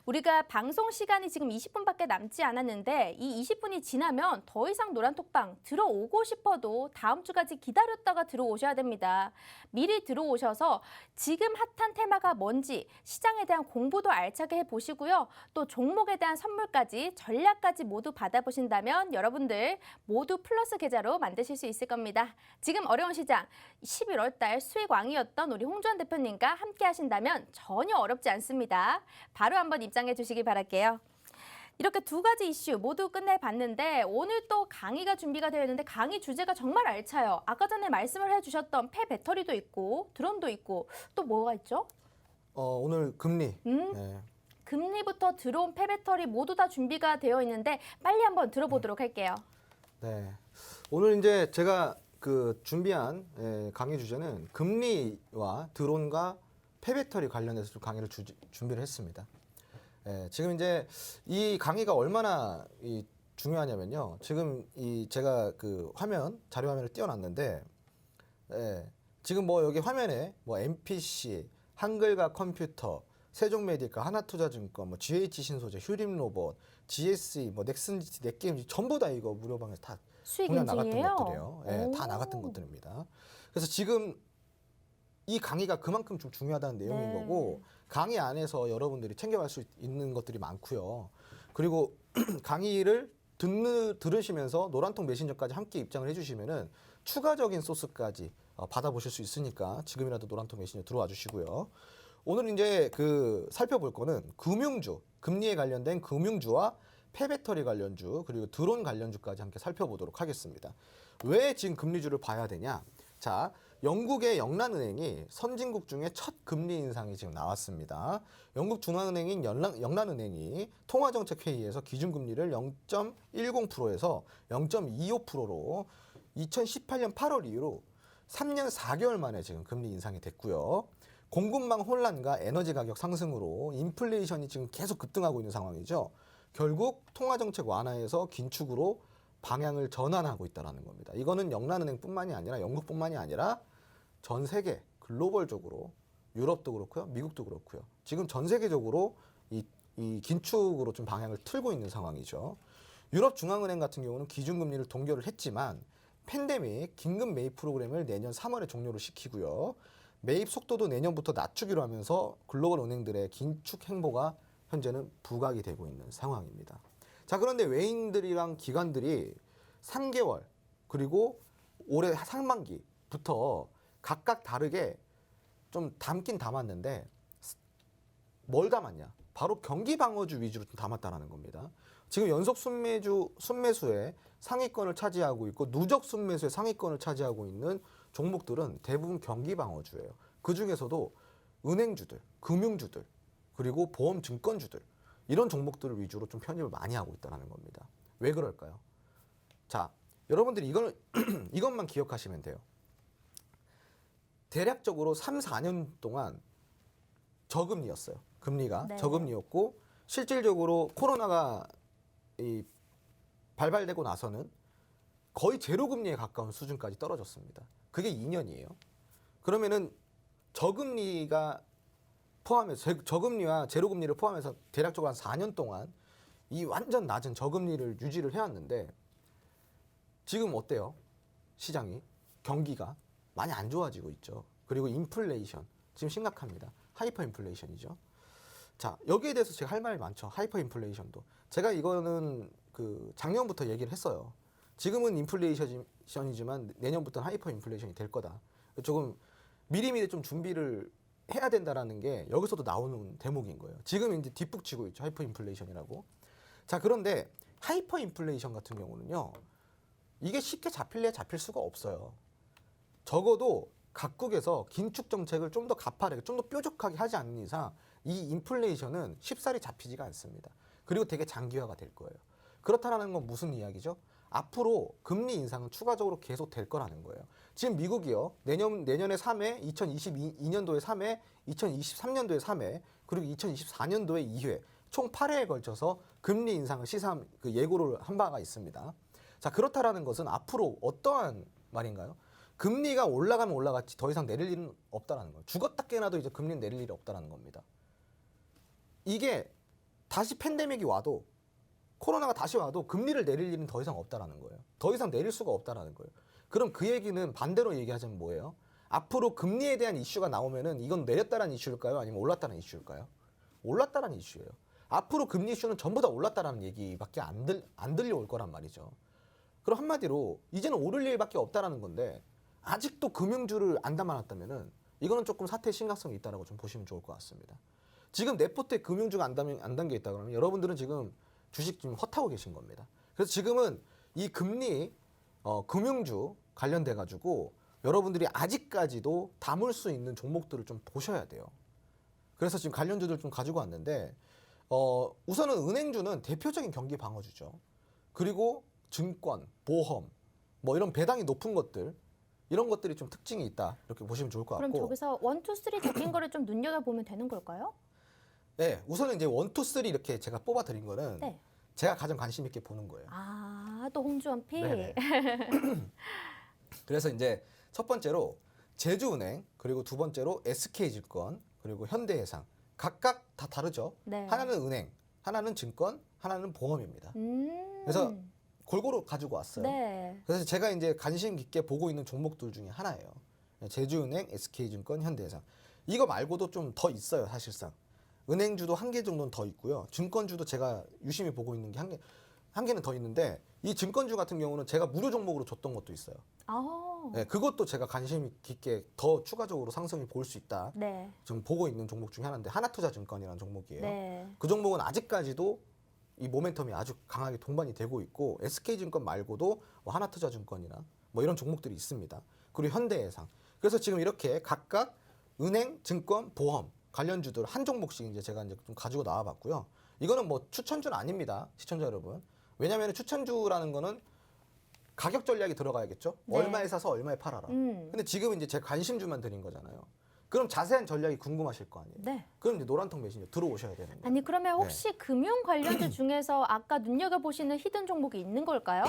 우리가 방송 시간이 지금 20분밖에 남지 않았는데 이 20분이 지나면 더 이상 노란톡방 들어오고 싶어도 다음 주까지 기다렸다가 들어오셔야 됩니다. 미리 들어오셔서 지금 핫한 테마가 뭔지 시장에 대한 공부도 알차게 해보시고요. 또 종목에 대한 선물까지 전략까지 모두 받아보신다면 여러분들 모두 플러스 계좌로 만드실 수 있을 겁니다. 지금 어려운 시장 11월 달 수익 왕이었던 우리 홍주원 대표님과 함께 하신다면 전혀 어렵지 않습니다. 바로 한번 입장해 주시기 바랄게요. 이렇게 두 가지 이슈 모두 끝내봤는데 오늘 또 강의가 준비가 되어 있는데 강의 주제가 정말 알차요. 아까 전에 말씀을 해주셨던 폐배터리도 있고 드론도 있고 또 뭐가 있죠? 오늘 금리. 네. 금리부터 드론, 폐배터리 모두 다 준비가 되어 있는데 빨리 한번 들어보도록 할게요. 네. 오늘 이제 제가 그 준비한 강의 주제는 금리와 드론과 폐배터리 관련해서 좀 강의를 준비를 했습니다. 지금 이제 이 강의가 얼마나 중요하냐면요. 지금 제가 그 자료 화면을 띄워놨는데, 지금 뭐 여기 화면에 뭐 MPC, 한글과 컴퓨터, 세종메디카, 하나투자증권, 뭐 GH신소재, 휴림로봇, GSE, 뭐 넥슨GT, 넷게임 전부 다 이거 무료방에서 다 수익 공략 나갔던 인증이에요? 것들이에요. 다 나갔던 것들입니다. 그래서 지금 이 강의가 그만큼 좀 중요하다는 내용인 네. 거고 강의 안에서 여러분들이 챙겨갈 수 있는 것들이 많고요. 그리고 강의를 들으시면서 노란통 메신저까지 함께 입장을 해주시면은 추가적인 소스까지 받아보실 수 있으니까 지금이라도 노란통 메신저 들어와 주시고요. 오늘 이제 살펴볼 거는 금융주, 금리에 관련된 금융주와 폐배터리 관련주 그리고 드론 관련주까지 함께 살펴보도록 하겠습니다. 왜 지금 금리주를 봐야 되냐? 자, 영국의 영란은행이 선진국 중에 첫 금리 인상이 지금 나왔습니다. 영국 중앙은행인 영란은행이 통화정책회의에서 기준금리를 0.10%에서 0.25%로 2018년 8월 이후로 3년 4개월 만에 지금 금리 인상이 됐고요. 공급망 혼란과 에너지 가격 상승으로 인플레이션이 지금 계속 급등하고 있는 상황이죠. 결국 통화정책 완화에서 긴축으로 방향을 전환하고 있다는 겁니다. 이거는 영란은행뿐만이 아니라 영국뿐만이 아니라 전 세계 글로벌적으로 유럽도 그렇고요, 미국도 그렇고요. 지금 전 세계적으로 이 긴축으로 좀 방향을 틀고 있는 상황이죠. 유럽 중앙은행 같은 경우는 기준금리를 동결을 했지만 팬데믹 긴급 매입 프로그램을 내년 3월에 종료를 시키고요. 매입 속도도 내년부터 낮추기로 하면서 글로벌 은행들의 긴축 행보가 현재는 부각이 되고 있는 상황입니다. 자, 그런데 외인들이랑 기관들이 3개월 그리고 올해 상반기부터 각각 다르게 좀 담긴 담았는데 뭘 담았냐? 바로 경기 방어주 위주로 좀 담았다는 겁니다. 지금 연속 순매수의 상위권을 차지하고 있고 누적 순매수의 상위권을 차지하고 있는 종목들은 대부분 경기 방어주예요. 그 중에서도 은행주들, 금융주들, 그리고 보험 증권주들 이런 종목들을 위주로 좀 편입을 많이 하고 있다는 겁니다. 왜 그럴까요? 자, 여러분들이 이것만 기억하시면 돼요. 대략적으로 3, 4년 동안 저금리였어요. 금리가 네. 저금리였고 실질적으로 코로나가 발발되고 나서는 거의 제로금리에 가까운 수준까지 떨어졌습니다. 그게 2년이에요. 그러면은 저금리가 포함해서 저금리와 제로금리를 포함해서 대략적으로 한 4년 동안 이 완전 낮은 저금리를 유지를 해왔는데 지금 어때요? 시장이 경기가 많이 안 좋아지고 있죠. 그리고 인플레이션 지금 심각합니다. 하이퍼 인플레이션이죠. 자, 여기에 대해서 제가 할 말이 많죠. 하이퍼 인플레이션도 제가 이거는 작년부터 얘기를 했어요. 지금은 인플레이션이지만 내년부터는 하이퍼 인플레이션이 될 거다. 조금 미리미리 좀 준비를 해야 된다라는 게 여기서도 나오는 대목인 거예요. 지금 이제 뒷북치고 있죠. 하이퍼 인플레이션이라고. 자, 그런데 하이퍼 인플레이션 같은 경우는요. 이게 쉽게 잡힐 수가 없어요. 적어도 각국에서 긴축 정책을 좀 더 가파르게, 좀 더 뾰족하게 하지 않는 이상 이 인플레이션은 쉽사리 잡히지가 않습니다. 그리고 되게 장기화가 될 거예요. 그렇다는 건 무슨 이야기죠? 앞으로 금리 인상은 추가적으로 계속 될 거라는 거예요. 지금 미국이요. 내년에 3회, 2022년도에 3회, 2023년도에 3회, 그리고 2024년도에 2회, 총 8회에 걸쳐서 금리 인상을 예고를 한 바가 있습니다. 자, 그렇다라는 것은 앞으로 어떠한 말인가요? 금리가 올라가면 올라갔지 더 이상 내릴 일은 없다라는 거예요. 죽었다 깨나도 이제 금리는 내릴 일이 없다라는 겁니다. 이게 다시 팬데믹이 와도 코로나가 다시 와도 금리를 내릴 일은 더 이상 없다라는 거예요. 더 이상 내릴 수가 없다라는 거예요. 그럼 그 얘기는 반대로 얘기하자면 뭐예요? 앞으로 금리에 대한 이슈가 나오면은 이건 내렸다라는 이슈일까요? 아니면 올랐다는 이슈일까요? 올랐다라는 이슈예요. 앞으로 금리 이슈는 전부 다 올랐다라는 얘기밖에 안 들려올 거란 말이죠. 그럼 한마디로 이제는 오를 일밖에 없다라는 건데 아직도 금융주를 안 담아놨다면은 이거는 조금 사태의 심각성이 있다라고 좀 보시면 좋을 것 같습니다. 지금 내 포트에 금융주가 안 담겨 있다 그러면 여러분들은 지금 주식 좀 헛하고 계신 겁니다. 그래서 지금은 이 금리 금융주 관련돼 가지고 여러분들이 아직까지도 담을 수 있는 종목들을 좀 보셔야 돼요. 그래서 지금 관련주들 좀 가지고 왔는데 우선은 은행주는 대표적인 경기 방어주죠. 그리고 증권, 보험, 뭐 이런 배당이 높은 것들 이런 것들이 좀 특징이 있다 이렇게 보시면 좋을 것 같고. 그럼 저기서 1, 2, 3 적힌 거를 좀 눈여겨보면 되는 걸까요? 네, 우선은 이제 1, 2, 3 이렇게 제가 뽑아드린 거는 네. 제가 가장 관심 있게 보는 거예요. 아, 또 홍주원피. 네네. 그래서 이제 첫 번째로 제주은행, 그리고 두 번째로 SK증권, 그리고 현대해상 각각 다 다르죠. 네. 하나는 은행, 하나는 증권, 하나는 보험입니다. 그래서 골고루 가지고 왔어요. 네. 그래서 제가 이제 관심 깊게 보고 있는 종목들 중에 하나예요. 제주은행, SK증권, 현대해상. 이거 말고도 좀 더 있어요, 사실상. 은행주도 한 개 정도는 더 있고요. 증권주도 제가 유심히 보고 있는 게 한 개는 더 있는데 이 증권주 같은 경우는 제가 무료 종목으로 줬던 것도 있어요. 아. 네, 그것도 제가 관심 깊게 더 추가적으로 상승이 볼 수 있다. 네. 지금 보고 있는 종목 중에 하나인데 하나투자증권이라는 종목이에요. 네. 그 종목은 아직까지도 이 모멘텀이 아주 강하게 동반이 되고 있고 SK증권 말고도 뭐 하나투자증권이나 뭐 이런 종목들이 있습니다. 그리고 현대해상. 그래서 지금 이렇게 각각 은행, 증권, 보험 관련주들 한 종목씩 이제 제가 이제 좀 가지고 나와봤고요. 이거는 뭐 추천주는 아닙니다, 시청자 여러분. 왜냐하면 추천주라는 거는 가격 전략이 들어가야겠죠. 네. 얼마에 사서 얼마에 팔아라. 근데 지금 이제 제 관심주만 드린 거잖아요. 그럼 자세한 전략이 궁금하실 거 아니에요. 네. 그럼 이제 노란통 메신저 들어오셔야 되는 거예요. 아니 그러면 혹시 금융 관련주 중에서 아까 눈여겨보시는 히든 종목이 있는 걸까요?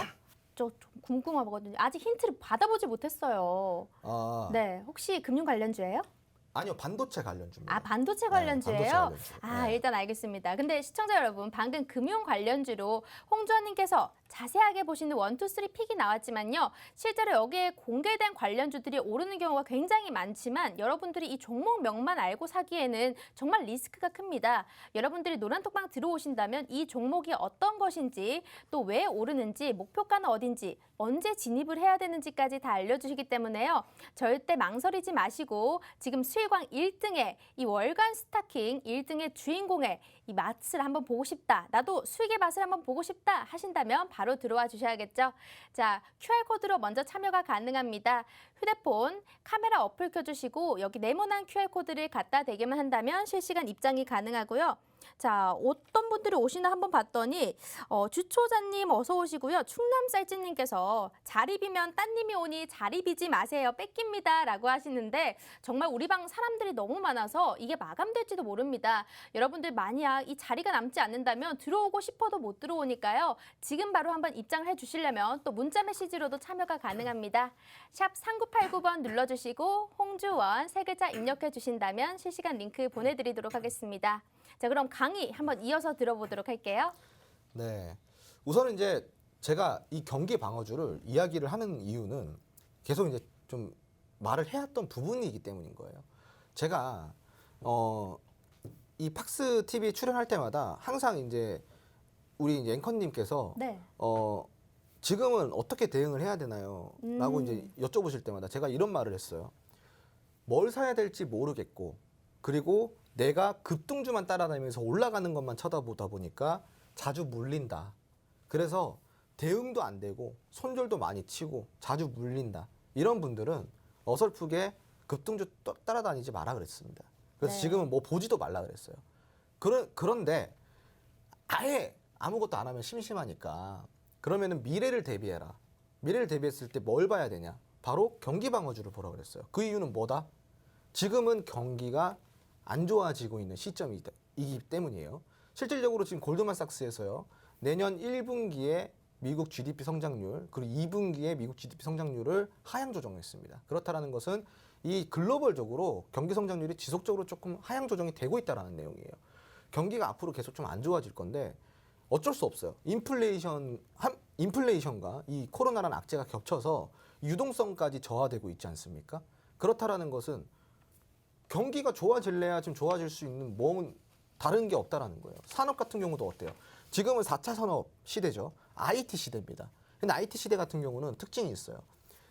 저 좀 궁금하거든요. 아직 힌트를 받아보지 못했어요. 아, 네, 혹시 금융 관련주예요? 아니요, 반도체 관련주입니다. 아, 반도체 네, 관련주예요? 반도체 관련주. 아, 네. 일단 알겠습니다. 근데 시청자 여러분, 방금 금융 관련주로 홍주원님께서 자세하게 보시는 1, 2, 3 픽이 나왔지만요. 실제로 여기에 공개된 관련주들이 오르는 경우가 굉장히 많지만 여러분들이 이 종목명만 알고 사기에는 정말 리스크가 큽니다. 여러분들이 노란톡방 들어오신다면 이 종목이 어떤 것인지 또 왜 오르는지 목표가는 어딘지 언제 진입을 해야 되는지까지 다 알려주시기 때문에요. 절대 망설이지 마시고 지금 수익왕 1등의 이 월간 스타킹 1등의 주인공의 이 맛을 한번 보고 싶다. 나도 수익의 맛을 한번 보고 싶다 하신다면 바로 들어와 주셔야겠죠. 자, QR코드로 먼저 참여가 가능합니다. 휴대폰 카메라 어플 켜주시고 여기 네모난 QR코드를 갖다 대기만 한다면 실시간 입장이 가능하고요. 자, 어떤 분들이 오시나 한번 봤더니 주초자님 어서 오시고요. 충남쌀찌님께서 자리 비면 따님이 오니 자리 비지 마세요. 뺏깁니다. 라고 하시는데 정말 우리 방 사람들이 너무 많아서 이게 마감될지도 모릅니다. 여러분들 만약 이 자리가 남지 않는다면 들어오고 싶어도 못 들어오니까요. 지금 바로 한번 입장을 해주시려면 또 문자 메시지로도 참여가 가능합니다. 샵 3989번 눌러주시고 홍주원 세 글자 입력해 주신다면 실시간 링크 보내드리도록 하겠습니다. 자, 그럼 강의 한번 이어서 들어보도록 할게요. 네. 우선은 이제 제가 이 경기 방어주를 이야기를 하는 이유는 계속 이제 좀 말을 해왔던 부분이기 때문인 거예요. 제가 이 팍스 TV 출연할 때마다 항상 이제 우리 이제 앵커님께서 네. 지금은 어떻게 대응을 해야 되나요? 라고 이제 여쭤보실 때마다 제가 이런 말을 했어요. 뭘 사야 될지 모르겠고 그리고 내가 급등주만 따라다니면서 올라가는 것만 쳐다보다 보니까 자주 물린다. 그래서 대응도 안 되고 손절도 많이 치고 자주 물린다. 이런 분들은 어설프게 급등주 따라다니지 마라 그랬습니다. 그래서 네. 지금은 뭐 보지도 말라 그랬어요. 그런데 아예 아무것도 안 하면 심심하니까 그러면은 미래를 대비해라. 미래를 대비했을 때 뭘 봐야 되냐? 바로 경기 방어주를 보라 그랬어요. 그 이유는 뭐다? 지금은 경기가 안 좋아지고 있는 시점이기 때문이에요. 실질적으로 지금 골드만삭스에서요. 내년 1분기에 미국 GDP 성장률 그리고 2분기에 미국 GDP 성장률을 하향 조정했습니다. 그렇다라는 것은 이 글로벌적으로 경기 성장률이 지속적으로 조금 하향 조정이 되고 있다라는 내용이에요. 경기가 앞으로 계속 좀 안 좋아질 건데 어쩔 수 없어요. 인플레이션과 이 코로나라는 악재가 겹쳐서 유동성까지 저하되고 있지 않습니까? 그렇다라는 것은 경기가 좋아질래야 좀 좋아질 수 있는 뭐 다른 게 없다라는 거예요. 산업 같은 경우도 어때요? 지금은 4차 산업 시대죠. IT 시대입니다. 근데 IT 시대 같은 경우는 특징이 있어요.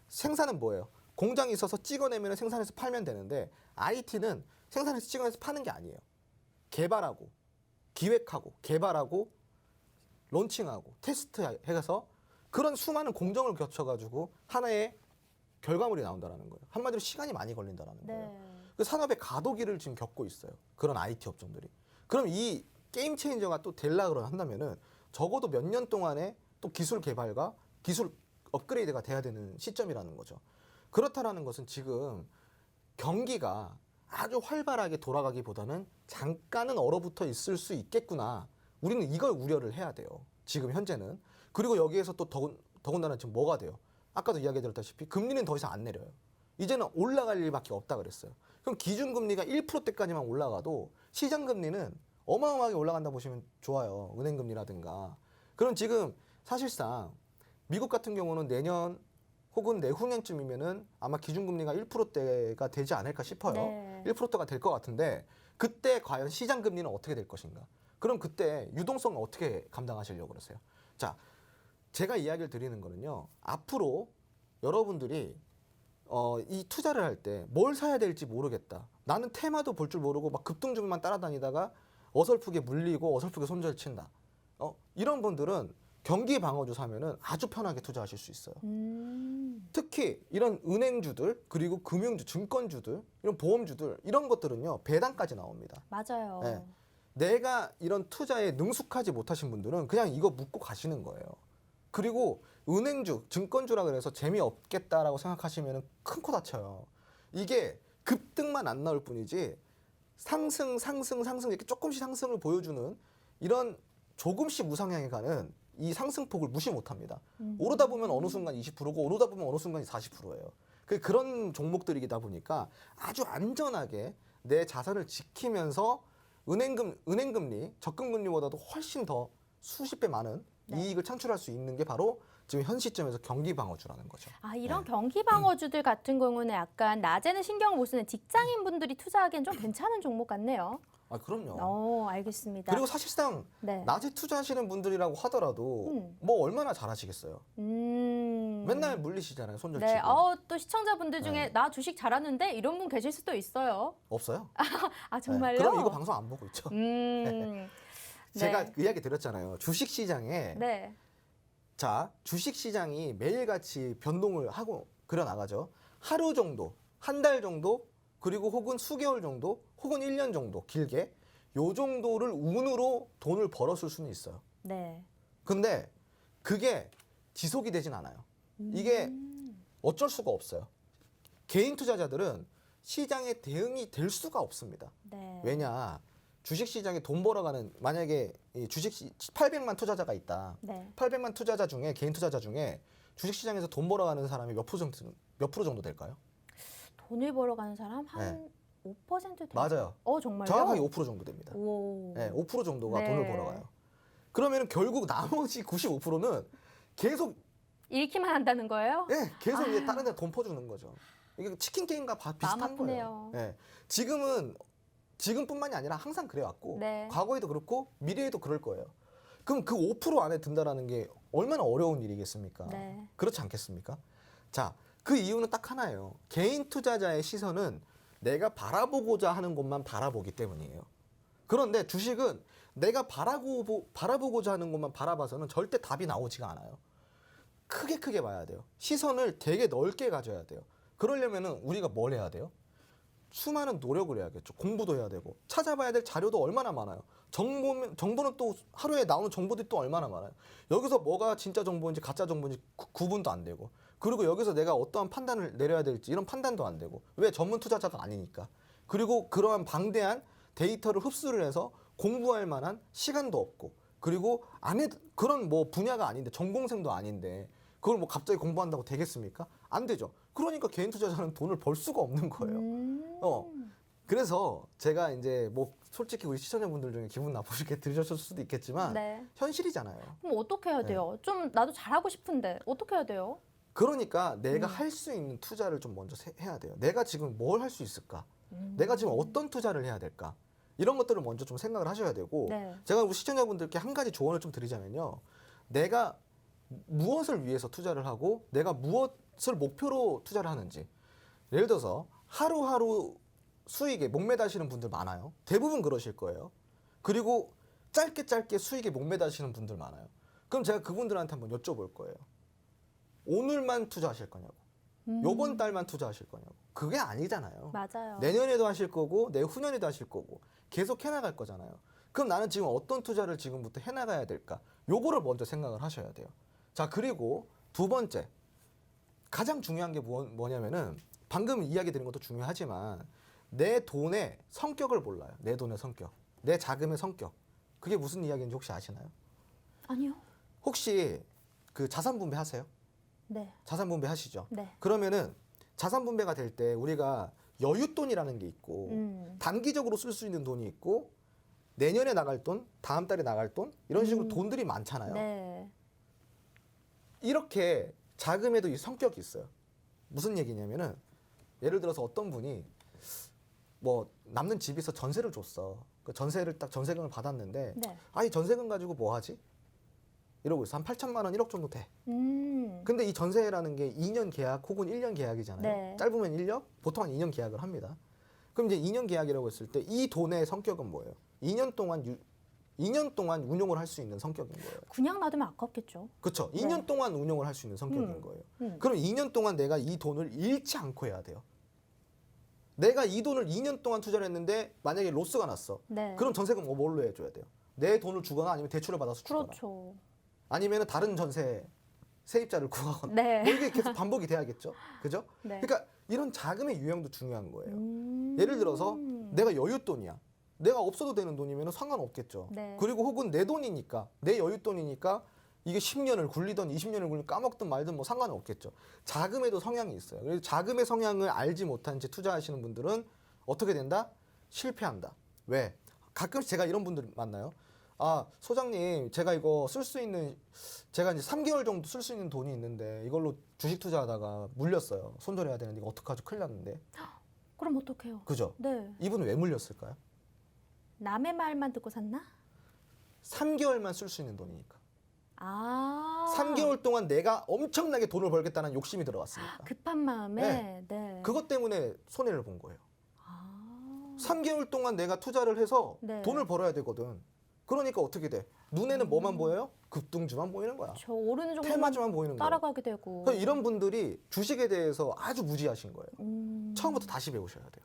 생산은 뭐예요? 공장이 있어서 찍어내면 생산해서 팔면 되는데 IT는 생산해서 찍어내서 파는 게 아니에요. 개발하고 기획하고 개발하고 론칭하고 테스트해서 그런 수많은 공정을 거쳐가지고 하나의 결과물이 나온다라는 거예요. 한마디로 시간이 많이 걸린다라는 거예요. 네. 그 산업의 가도기를 지금 겪고 있어요. 그런 IT 업종들이. 그럼 이 게임 체인저가 또 되려고 한다면은 적어도 몇 년 동안의 또 기술 개발과 기술 업그레이드가 돼야 되는 시점이라는 거죠. 그렇다라는 것은 지금 경기가 아주 활발하게 돌아가기보다는 잠깐은 얼어붙어 있을 수 있겠구나. 우리는 이걸 우려를 해야 돼요. 지금 현재는. 그리고 여기에서 또 더군다나 지금 뭐가 돼요? 아까도 이야기 드렸다시피 금리는 더 이상 안 내려요. 이제는 올라갈 일밖에 없다 그랬어요. 그럼 기준금리가 1%대까지만 올라가도 시장금리는 어마어마하게 올라간다 보시면 좋아요. 은행금리라든가. 그럼 지금 사실상 미국 같은 경우는 내년 혹은 내후년쯤이면은 아마 기준금리가 1%대가 되지 않을까 싶어요. 네. 1%가 될 것 같은데 그때 과연 시장금리는 어떻게 될 것인가? 그럼 그때 유동성을 어떻게 감당하시려고 그러세요? 자, 제가 이야기를 드리는 거는요. 앞으로 여러분들이 이 투자를 할 때 뭘 사야 될지 모르겠다. 나는 테마도 볼 줄 모르고 막 급등주만 따라다니다가 어설프게 물리고 어설프게 손절 친다. 이런 분들은 경기 방어주 사면은 아주 편하게 투자하실 수 있어요. 특히 이런 은행주들 그리고 금융주, 증권주들, 이런 보험주들 이런 것들은요 배당까지 나옵니다. 맞아요. 네. 내가 이런 투자에 능숙하지 못하신 분들은 그냥 이거 묻고 가시는 거예요. 그리고 은행주, 증권주라 그래서 재미없겠다라고 생각하시면 큰 코 다쳐요. 이게 급등만 안 나올 뿐이지 상승 이렇게 조금씩 상승을 보여주는 이런 조금씩 우상향에 가는 이 상승폭을 무시 못합니다. 오르다 보면 어느 순간 20%고 오르다 보면 어느 순간 40%예요. 그런 종목들이다 보니까 아주 안전하게 내 자산을 지키면서 은행금리, 적금금리보다도 훨씬 더 수십 배 많은 네. 이익을 창출할 수 있는 게 바로 지금 현 시점에서 경기 방어주라는 거죠. 아, 이런 네. 경기 방어주들 같은 경우는 약간 낮에는 신경 못 쓰는 직장인분들이 투자하기엔 좀 괜찮은 종목 같네요. 아, 그럼요. 알겠습니다. 그리고 사실상 네. 낮에 투자하시는 분들이라고 하더라도 뭐 얼마나 잘하시겠어요. 맨날 물리시잖아요. 손절치고. 네. 또 시청자분들 중에 네. 나 주식 잘하는데 이런 분 계실 수도 있어요. 없어요. 아, 네. 정말요? 그럼 이거 방송 안 보고 있죠. 제가 네. 그 이야기 드렸잖아요. 주식시장에 네. 자, 주식시장이 매일같이 변동을 하고 그려 나가죠. 하루 정도, 한 달 정도, 그리고 혹은 수개월 정도, 혹은 1년 정도 길게 요 정도를 운으로 돈을 벌었을 수는 있어요. 네. 근데 그게 지속이 되진 않아요. 이게 어쩔 수가 없어요. 개인 투자자들은 시장에 대응이 될 수가 없습니다. 네. 왜냐? 주식시장에 돈 벌어가는 만약에 이 800만 투자자가 있다. 네. 800만 투자자 중에 개인 투자자 중에 주식시장에서 돈 벌어가는 사람이 몇 프로 정도 될까요? 돈을 벌어가는 사람 한 5% 돼요. 맞아요. 정말요? 정확하게 5% 정도 됩니다. 오. 네, 5% 정도가 네. 돈을 벌어가요. 그러면 결국 나머지 95%는 계속 잃기만 한다는 거예요? 계속 이제 다른 데 돈 퍼주는 거죠. 이게 치킨 게임과 마음 비슷한 아프네요. 거예요. 지금뿐만이 아니라 항상 그래왔고 네. 과거에도 그렇고 미래에도 그럴 거예요. 그럼 그 5% 안에 든다라는 게 얼마나 어려운 일이겠습니까? 네. 그렇지 않겠습니까? 자, 그 이유는 딱 하나예요. 개인 투자자의 시선은 내가 바라보고자 하는 곳만 바라보기 때문이에요. 그런데 주식은 내가 바라보고자 하는 것만 바라봐서는 절대 답이 나오지가 않아요. 크게 봐야 돼요. 시선을 되게 넓게 가져야 돼요. 그러려면은 우리가 뭘 해야 돼요? 수많은 노력을 해야겠죠. 공부도 해야 되고 찾아봐야 될 자료도 얼마나 많아요. 정보는 또 하루에 나오는 정보들이 또 얼마나 많아요. 여기서 뭐가 진짜 정보인지 가짜 정보인지 구분도 안 되고 그리고 여기서 내가 어떠한 판단을 내려야 될지 이런 판단도 안 되고 왜 전문 투자자가 아니니까 그리고 그러한 방대한 데이터를 흡수를 해서 공부할 만한 시간도 없고 그리고 그런 뭐 분야가 아닌데 전공생도 아닌데 그걸 뭐 갑자기 공부한다고 되겠습니까? 안 되죠. 그러니까 개인 투자자는 돈을 벌 수가 없는 거예요. 그래서 제가 이제 뭐 솔직히 우리 시청자분들 중에 기분 나쁘게 들으셨을 수도 있겠지만 네. 현실이잖아요. 그럼 어떻게 해야 돼요? 좀 나도 잘하고 싶은데 어떻게 해야 돼요? 그러니까 내가 할 수 있는 투자를 좀 먼저 해야 돼요. 내가 지금 뭘 할 수 있을까? 내가 지금 어떤 투자를 해야 될까? 이런 것들을 먼저 좀 생각을 하셔야 되고 네. 제가 우리 시청자분들께 한 가지 조언을 좀 드리자면요. 내가 무엇을 위해서 투자를 하고 내가 무엇을 목표로 투자를 하는지 예를 들어서 하루하루 수익에 목매다시는 분들 많아요. 대부분 그러실 거예요. 그리고 짧게 수익에 목매다시는 분들 많아요. 그럼 제가 그분들한테 한번 여쭤볼 거예요. 오늘만 투자하실 거냐고. 요번 달만 투자하실 거냐고. 그게 아니잖아요. 맞아요. 내년에도 하실 거고 내후년에도 하실 거고 계속 해나갈 거잖아요. 그럼 나는 지금 어떤 투자를 지금부터 해나가야 될까? 요거를 먼저 생각을 하셔야 돼요. 자, 그리고 두 번째 가장 중요한 게 뭐냐면은 방금 이야기 드린 것도 중요하지만 내 돈의 성격을 몰라요. 내 돈의 성격, 내 자금의 성격. 그게 무슨 이야기인지 혹시 아시나요? 아니요. 혹시 그 자산 분배 하세요? 네. 자산 분배 하시죠? 네. 그러면은 자산 분배가 될 때 우리가 여윳돈이라는 게 있고 단기적으로 쓸 수 있는 돈이 있고 내년에 나갈 돈, 다음 달에 나갈 돈 이런 식으로 돈들이 많잖아요. 네. 이렇게 자금에도 이 성격이 있어요. 무슨 얘기냐면은 예를 들어서 어떤 분이 뭐 남는 집에서 전세를 줬어. 그 전세금을 받았는데 네. 이 전세금 가지고 뭐 하지? 이러고 있어. 한 8천만 원, 1억 정도 돼. 근데 이 전세라는 게 2년 계약 혹은 1년 계약이잖아요. 네. 짧으면 1년, 보통 한 2년 계약을 합니다. 그럼 이제 2년 계약이라고 했을 때 이 돈의 성격은 뭐예요? 2년 동안 운용을 할 수 있는 성격인 거예요. 그냥 놔두면 아깝겠죠. 그렇죠. 네. 2년 동안 운용을 할 수 있는 성격인 거예요. 그럼 2년 동안 내가 이 돈을 잃지 않고 해야 돼요. 내가 이 돈을 2년 동안 투자를 했는데 만약에 로스가 났어. 네. 그럼 전세금 뭘로 해줘야 돼요? 내 돈을 주거나 아니면 대출을 받아서 주거나. 그렇죠. 아니면 다른 전세 세입자를 구하거나. 네. 뭐 이게 계속 반복이 돼야겠죠. 그죠? 네. 그러니까 이런 자금의 유형도 중요한 거예요. 예를 들어서 내가 여윳돈이야. 내가 없어도 되는 돈이면 상관없겠죠. 네. 그리고 혹은 내 돈이니까, 내 여윳돈이니까 이게 10년을 굴리던 20년을 굴리든 까먹든 말든 뭐 상관은 없겠죠. 자금에도 성향이 있어요. 그래서 자금의 성향을 알지 못한 채 투자하시는 분들은 어떻게 된다? 실패한다. 왜? 가끔씩 제가 이런 분들 만나요. 소장님, 제가 이거 제가 이제 3개월 정도 쓸 수 있는 돈이 있는데 이걸로 주식 투자하다가 물렸어요. 손절해야 되는데 이거 어떡하죠? 큰일 났는데. 그럼 어떡해요? 그죠? 네. 이분은 왜 물렸을까요? 남의 말만 듣고 샀나? 3개월만 쓸 수 있는 돈이니까. 아. 3개월 동안 내가 엄청나게 돈을 벌겠다는 욕심이 들어왔으니까. 급한 마음에. 네. 그것 때문에 손해를 본 거예요. 아. 3개월 동안 내가 투자를 해서 네. 돈을 벌어야 되거든. 그러니까 어떻게 돼? 눈에는 뭐만 보여요? 급등주만 보이는 거야. 저 오르는 정도만 테마주만 보이는 거야. 따라가게 되고. 그러니까 이런 분들이 주식에 대해서 아주 무지하신 거예요. 처음부터 다시 배우셔야 돼요.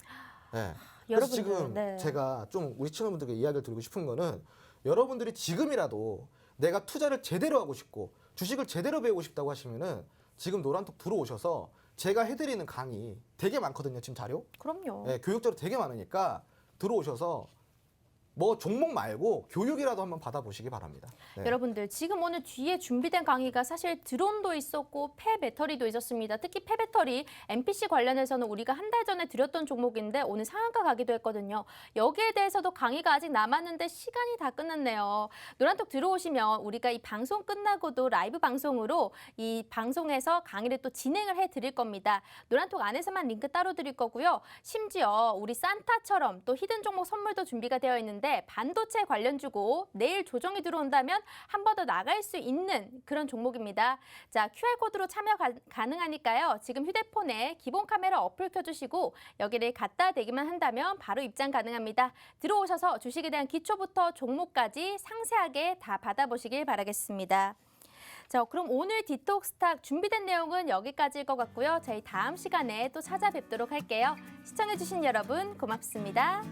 네. 그래서 여러분들, 지금 네. 제가 좀 우리 시청자분들께 이야기를 드리고 싶은 거는 여러분들이 지금이라도 내가 투자를 제대로 하고 싶고 주식을 제대로 배우고 싶다고 하시면은 지금 노란톡 들어오셔서 제가 해드리는 강의 되게 많거든요. 지금 자료. 그럼요. 네, 교육 자료 되게 많으니까 들어오셔서 뭐 종목 말고 교육이라도 한번 받아보시기 바랍니다. 네. 여러분들 지금 오늘 뒤에 준비된 강의가 사실 드론도 있었고 폐배터리도 있었습니다. 특히 폐배터리 MPC 관련해서는 우리가 한 달 전에 드렸던 종목인데 오늘 상한가 가기도 했거든요. 여기에 대해서도 강의가 아직 남았는데 시간이 다 끝났네요. 노란톡 들어오시면 우리가 이 방송 끝나고도 라이브 방송으로 이 방송에서 강의를 또 진행을 해드릴 겁니다. 노란톡 안에서만 링크 따로 드릴 거고요. 심지어 우리 산타처럼 또 히든 종목 선물도 준비가 되어 있는데 반도체 관련주고 내일 조정이 들어온다면 한 번 더 나갈 수 있는 그런 종목입니다. 자, QR코드로 참여 가능하니까요. 지금 휴대폰에 기본 카메라 어플 켜주시고 여기를 갖다 대기만 한다면 바로 입장 가능합니다. 들어오셔서 주식에 대한 기초부터 종목까지 상세하게 다 받아보시길 바라겠습니다. 자, 그럼 오늘 디톡스탁 준비된 내용은 여기까지일 것 같고요. 저희 다음 시간에 또 찾아뵙도록 할게요. 시청해주신 여러분 고맙습니다.